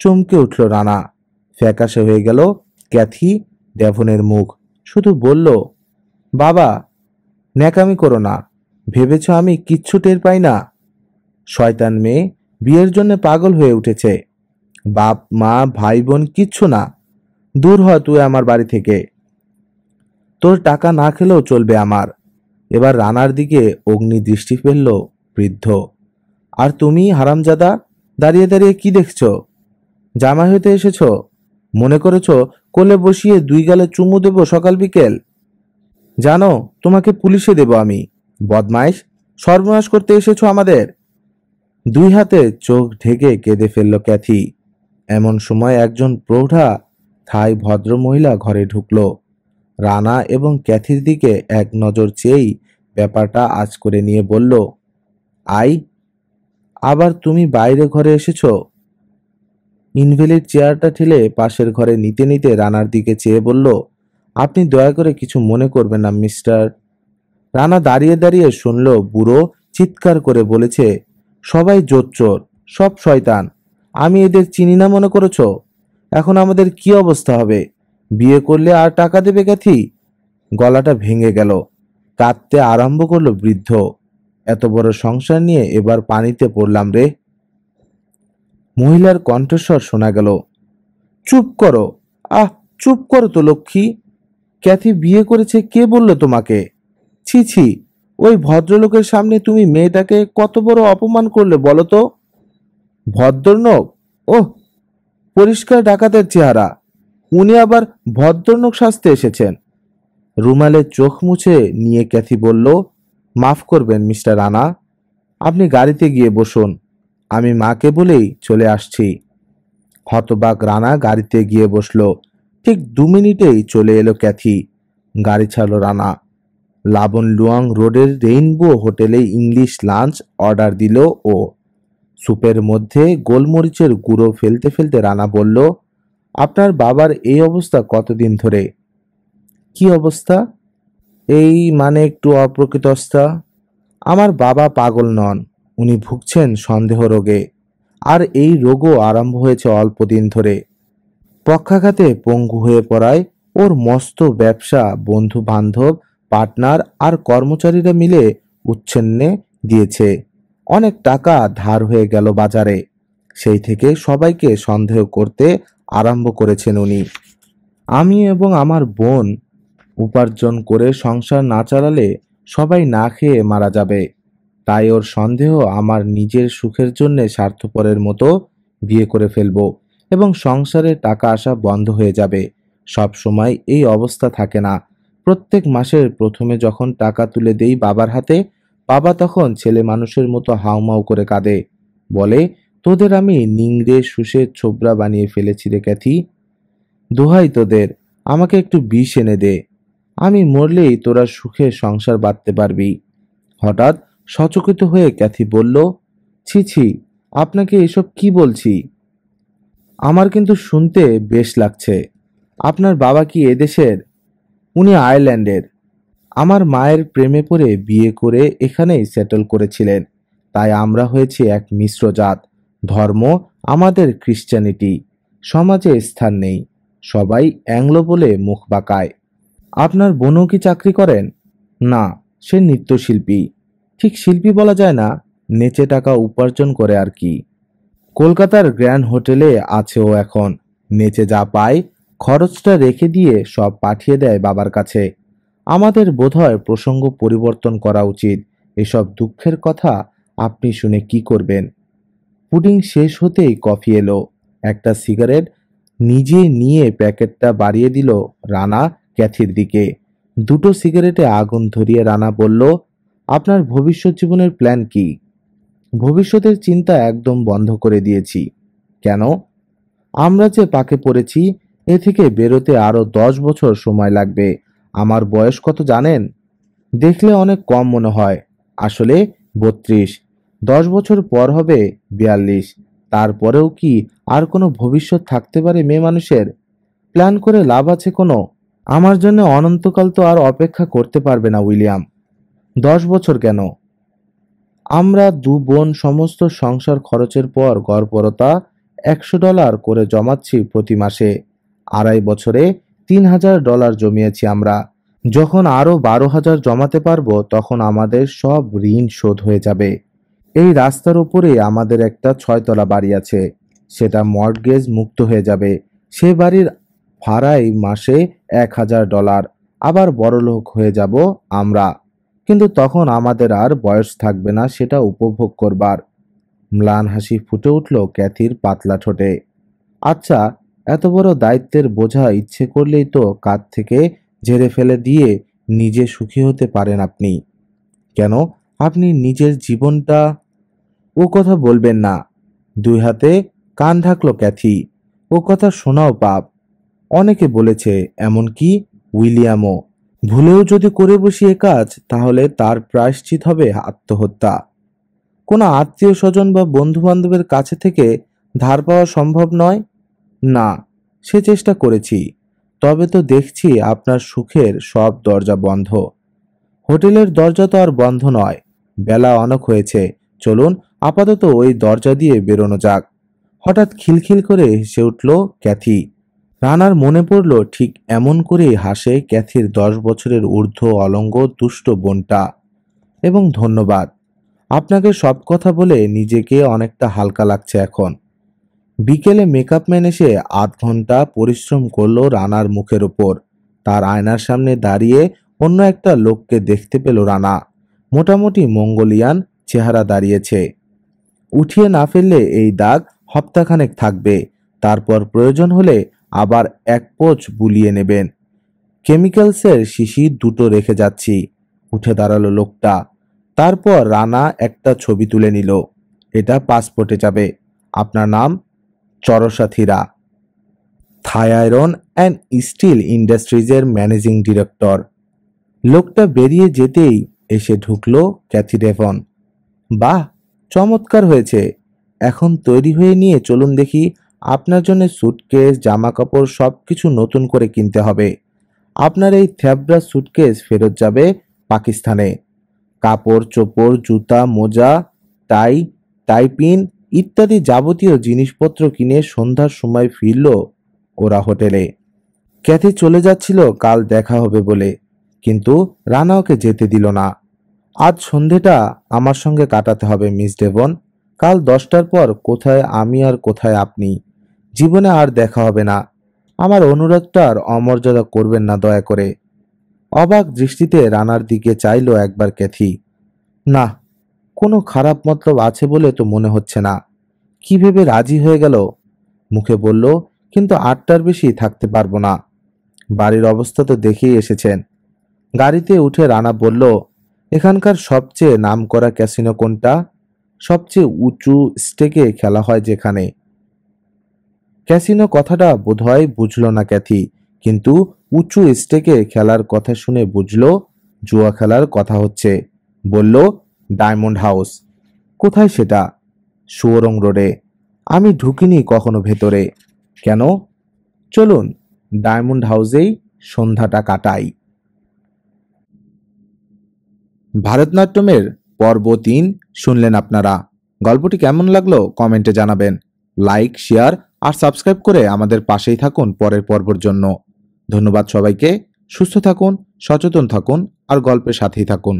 চমকে উঠল রানা। ফ্যাকাশে হয়ে গেল ক্যাথি ডেভনের মুখ। শুধু বলল, বাবা, ন্যাকামি করো না। ভেবেছ আমি কিচ্ছু টের পাই না? শয়তান মেয়ে বিয়ের জন্য পাগল হয়ে উঠেছে। বাপ মা ভাই বোন কিচ্ছু না। দূর হ তুই আমার বাড়ি থেকে। তোর টাকা না খেলেও চলবে আমার। এবার রানার দিকে অগ্নি দৃষ্টি ফেলল বৃদ্ধ। আর তুমি হারামজাদা, দাঁড়িয়ে দাঁড়িয়ে কি দেখছো? জামাই হইতে এসেছ? মনে করেছ কোলে বসিয়ে 2 গালে চুমু দেব সকাল বিকেল? জানো তোমাকে পুলিশে দেব আমি। বদমাইশ, সর্বনাশ করতে এসেছো আমাদের। 2 হাতে চোখ ঢেকে কেঁদে ফেলল ক্যাথি। এমন সময় একজন প্রৌঢ়া থাই ভদ্রমহিলা ঘরে ঢুকল। রানা এবং ক্যাথির দিকে এক নজর চেয়েই ব্যাপারটা আঁচ করে নিয়ে বলল, আই, আবার তুমি বাইরে ঘরে এসেছো? ইনভ্যালিড চেয়ারটা ঠেলে পাশের ঘরে নিতে নিতে রানার দিকে চেয়ে বলল, আপনি দয়া করে কিছু মনে করবেন না মিস্টার। রানা দাঁড়িয়ে দাঁড়িয়ে শুনল বুড়ো চিৎকার করে বলেছে, সবাই জোচ্চোর, সব শয়তান। আমি এদের চিনি না মনে করেছ? এখন আমাদের কি অবস্থা হবে? বিয়ে করলে আর টাকা দেবে ক্যাথি? গলাটা ভেঙে গেল। কাঁদতে আরম্ভ করলো বৃদ্ধ। এত বড় সংসার নিয়ে এবার পানিতে পড়লাম রে। মহিলার কণ্ঠস্বর শোনা গেল, চুপ করো। আহ, চুপ করো তো লক্ষ্মী। ক্যাথি বিয়ে করেছে কে বলল তোমাকে? ছি ছি, ওই ভদ্রলোকের সামনে তুমি মেয়েটাকে কত বড় অপমান করলে বলো তো? ভদ্রলোক? ওহ, পরিষ্কার ডাকাতের চেহারা। উনি আবার ভদ্রলোক সাজতে এসেছেন। রুমালে চোখ মুছে নিয়ে ক্যাথি বলল, মাফ করবেন মিস্টার রানা, আপনি গাড়িতে গিয়ে বসুন, আমি মাকে বলেই চলে আসছি। হতবাক রানা গাড়িতে গিয়ে বসলো। ঠিক 2 মিনিটেই চলে এলো ক্যাথি। গাড়ি ছাড়লো রানা। লাবণ লুয়াং রোডের রেইনবো হোটেলে ইংলিশ লাঞ্চ অর্ডার দিল ও। স্যুপের মধ্যে গোলমরিচের গুঁড়ো ফেলতে ফেলতে রানা বলল, আপনার বাবার এই অবস্থা কতদিন ধরে? কি অবস্থা? এই মানে একটু অপ্রকৃতস্থা। আমার বাবা পাগল নন, উনি ভুগছেন সন্দেহ রোগে। আর এই রোগও আরম্ভ হয়েছে অল্প দিন ধরে। পক্ষাঘাতে পঙ্গু হয়ে পড়ায় ওর মস্ত ব্যবসা বন্ধু বান্ধব পার্টনার আর কর্মচারীরা মিলে উচ্ছন্নে দিয়েছে। অনেক টাকা ধার হয়ে গেল বাজারে। সেই থেকে সবাইকে সন্দেহ করতে আরম্ভ করেছেন উনি। আমি এবং আমার বোন উপার্জন করে সংসার না চালালে সবাই না খেয়ে মারা যাবে। তাই ওর সন্দেহ আমার নিজের সুখের জন্য স্বার্থপরের মতো বিয়ে করে ফেলবো এবং সংসারে টাকা আসা বন্ধ হয়ে যাবে। সব সময় এই অবস্থা থাকে না। প্রত্যেক মাসের প্রথমে যখন টাকা তুলে দেই বাবার হাতে, বাবা তখন ছেলে মানুষের মতো হাউমাউ করে কাঁদে, বলে, তোদের আমি নিংড়ে শুষে ছোবড়া বানিয়ে ফেলেছি রে ক্যাথি, দোহাই তোদের, আমাকে একটু বিষ এনে দে, আমি মরলেই তোরা সুখে সংসার বাঁধতে পারবি। হঠাৎ সচকিত হয়ে ক্যাথি বলল, ছি ছি, আপনাকে এসব কি বলছি? আমার কিন্তু শুনতে বেশ লাগছে। আপনার বাবা কি এদেশের? উনি আয়ারল্যান্ডের। আমার মায়ের প্রেমে পড়ে বিয়ে করে এখানেই সেটেল করেছিলেন। তাই আমরা হয়েছি এক মিশ্র জাত। ধর্ম আমাদের খ্রিস্টানিটি। সমাজে স্থান নেই, সবাই অ্যাংলো বলে মুখ বাঁকায়। আপনার বোনও কি চাকরি করেন? না, সে নৃত্যশিল্পী। ঠিক শিল্পী বলা যায় না, নেচে টাকা উপার্জন করে আর কি। কলকাতার গ্র্যান্ড হোটেলে আছে ও এখন। নেচে যা পায় খরচটা রেখে দিয়ে সব পাঠিয়ে দেয় বাবার কাছে। আমাদের বোধহয় প্রসঙ্গ পরিবর্তন করা উচিত। এসব দুঃখের কথা আপনি শুনে কি করবেন? পুডিং শেষ হতেই কফি এলো। একটা সিগারেট নিজে নিয়ে প্যাকেটটা বাড়িয়ে দিল রানা ক্যাথির দিকে। দুটো সিগারেটে আগুন ধরিয়ে রানা বলল, আপনার ভবিষ্যৎ জীবনের প্ল্যান কি? ভবিষ্যতের চিন্তা একদম বন্ধ করে দিয়েছি। কেন? আমরা যে পাকে পড়েছি, এ থেকে বেরোতে আরো 10 বছর সময় লাগবে। আমার বয়স কত জানেন? দেখলে অনেক কম মনে হয়, আসলে 32। 10 বছর পর হবে 42। তারপরেও কি আর কোনো ভবিষ্যৎ থাকতে পারে মেয়ে মানুষের? প্ল্যান করে লাভ আছে কোনো? আমার জন্য অনন্তকাল তো আর অপেক্ষা করতে পারবে না উইলিয়াম। 10 বছর কেন? আমরা দু বোন সমস্ত সংসার খরচের পর গড়পড়তা $100 করে জমাচ্ছি প্রতি মাসে। 2.5 বছরে $3000 জমিয়েছি আমরা। যখন আরো 12,000 জমাতে পারবো তখন আমাদের সব ঋণ শোধ হয়ে যাবে। এই রাস্তার উপরে আমাদের একটা 6 তলা বাড়ি আছে, সেটা মর্টগেজ মুক্ত হয়ে যাবে। সে বাড়ির ভাড়াই মাসে $1,000। আবার বড়লোক হয়ে যাব আমরা। কিন্তু তখন আমাদের আর বয়স থাকবে না সেটা উপভোগ করবার। ম্লান হাসি ফুটে উঠল ক্যাথির পাতলা ঠোঁটে। আচ্ছা, এত বড় দায়িত্বের বোঝা ইচ্ছে করলেই তো কাঁধ থেকে ঝেড়ে ফেলে দিয়ে নিজে সুখী হতে পারেন আপনি। কেন আপনি নিজের জীবনটা? ও কথা বলবেন না। 2 হাতে কান ঢাকলো ক্যাথি। ও কথা শোনাও পাপ। অনেকে বলেছে, এমনকি উইলিয়ামও। ভুলেও যদি করে বসি এ কাজ, তাহলে তার প্রায়শ্চিত হবে আত্মহত্যা। কোনো আত্মীয় স্বজন বা বন্ধু বান্ধবের কাছে থেকে ধার পাওয়া সম্ভব নয়? না, সে চেষ্টা করেছি। তবে তো দেখছি আপনার সুখের সব দরজা বন্ধ। হোটেলের দরজা তো আর বন্ধ নয়। বেলা অনেক হয়েছে, চলুন আপাতত ওই দরজা দিয়ে বেরোনো যাক। হঠাৎ খিলখিল করে হেসে উঠল ক্যাথি। রানার মনে পড়ল ঠিক এমন করেই হাসে ক্যাথির 10 বছরের ঊর্ধ্ব অলঙ্গ দুষ্ট বোনটা। এবং ধন্যবাদ, আপনাকে সব কথা বলে নিজেকে অনেকটা হালকা লাগছে এখন। বিকেলে মেকআপ ম্যান এসে আধ ঘন্টা পরিশ্রম করলো রানার মুখের ওপর। তার আয়নার সামনে দাঁড়িয়ে অন্য একটা লোককে দেখতে পেল রানা। মোটামুটি মঙ্গোলিয়ান চেহারা দাঁড়িয়েছে। উঠিয়ে না ফেললে এই দাগ হপ্তাখানেক থাকবে, তারপর প্রয়োজন হলে আবার এক পোঁচ বুলিয়ে নেবেন। কেমিক্যালসের শিশি দুটো রেখে যাচ্ছি। উঠে দাঁড়ালো লোকটা। তারপর রানা একটা ছবি তুলে নিল। এটা পাসপোর্টে যাবে। আপনার নাম? চরসা থিরা, থাই আয়রন অ্যান্ড স্টিল ইন্ডাস্ট্রিজের ম্যানেজিং ডিরেক্টর। লোকটা বেরিয়ে যেতেই এসে ঢুকলো ক্যাথি ডেভন। বাহ, চমৎকার হয়েছে। এখন তৈরি হয়ে নিয়ে চলুন দেখি। আপনার জন্য সুটকেস, জামা কাপড় সবকিছু নতুন করে কিনতে হবে। আপনার এই থ্যাবড়া সুটকেস ফেরত যাবে পাকিস্তানে। কাপড় চোপড়, জুতা, মোজা, টাই, টাইপিন ইত্যাদি যাবতীয় জিনিসপত্র কিনে সন্ধ্যার সময় ফিরল ওরা হোটেলে। ক্যাথি চলে যাচ্ছিল কাল দেখা হবে বলে, কিন্তু রানা ওকে যেতে দিল না। আজ সন্ধেটা আমার সঙ্গে কাটাতে হবে মিস ডেভন। কাল 10টার পর কোথায় আমি আর কোথায় আপনি। জীবনে আর দেখা হবে না। আমার অনুরোধটার অমর্যাদা করবেন না দয়া করে। অবাক দৃষ্টিতে রানার দিকে চাইল একবার ক্যাথি। না, কোনো খারাপ মতলব আছে বলে তো মনে হচ্ছে না। কি ভেবে রাজি হয়ে গেল? মুখে বলল, কিন্তু 8টার বেশি থাকতে পারবো না। বাড়ির অবস্থা তো দেখেই এসেছেন। গাড়িতে উঠে রানা বলল, এখানকার সবচেয়ে নামকরা ক্যাসিনো কোনটা? সবচেয়ে উঁচু স্টেকে খেলা হয় যেখানে। ক্যাসিনো কথাটা বোধহয় বুঝল না ক্যাথি, কিন্তু উঁচু স্টেকে খেলার কথা শুনে বুঝল জুয়া খেলার কথা হচ্ছে। বলল, ডায়মন্ড হাউস। কোথায় সেটা? সুয়রং রোডে। আমি ঢুকিনি কখনো ভেতরে। কেন? চলুন ডায়মন্ড হাউসেই সন্ধ্যাটা কাটাই। ভারতনাট্যমের পর্ব 3 শুনলেন আপনারা। গল্পটি কেমন লাগলো কমেন্টে জানাবেন। লাইক, শেয়ার আর সাবস্ক্রাইব করে আমাদের পাশেই থাকুন পরের পর্বর জন্য। ধন্যবাদ সবাইকে। সুস্থ থাকুন, সচেতন থাকুন আর গল্পের সাথেই থাকুন।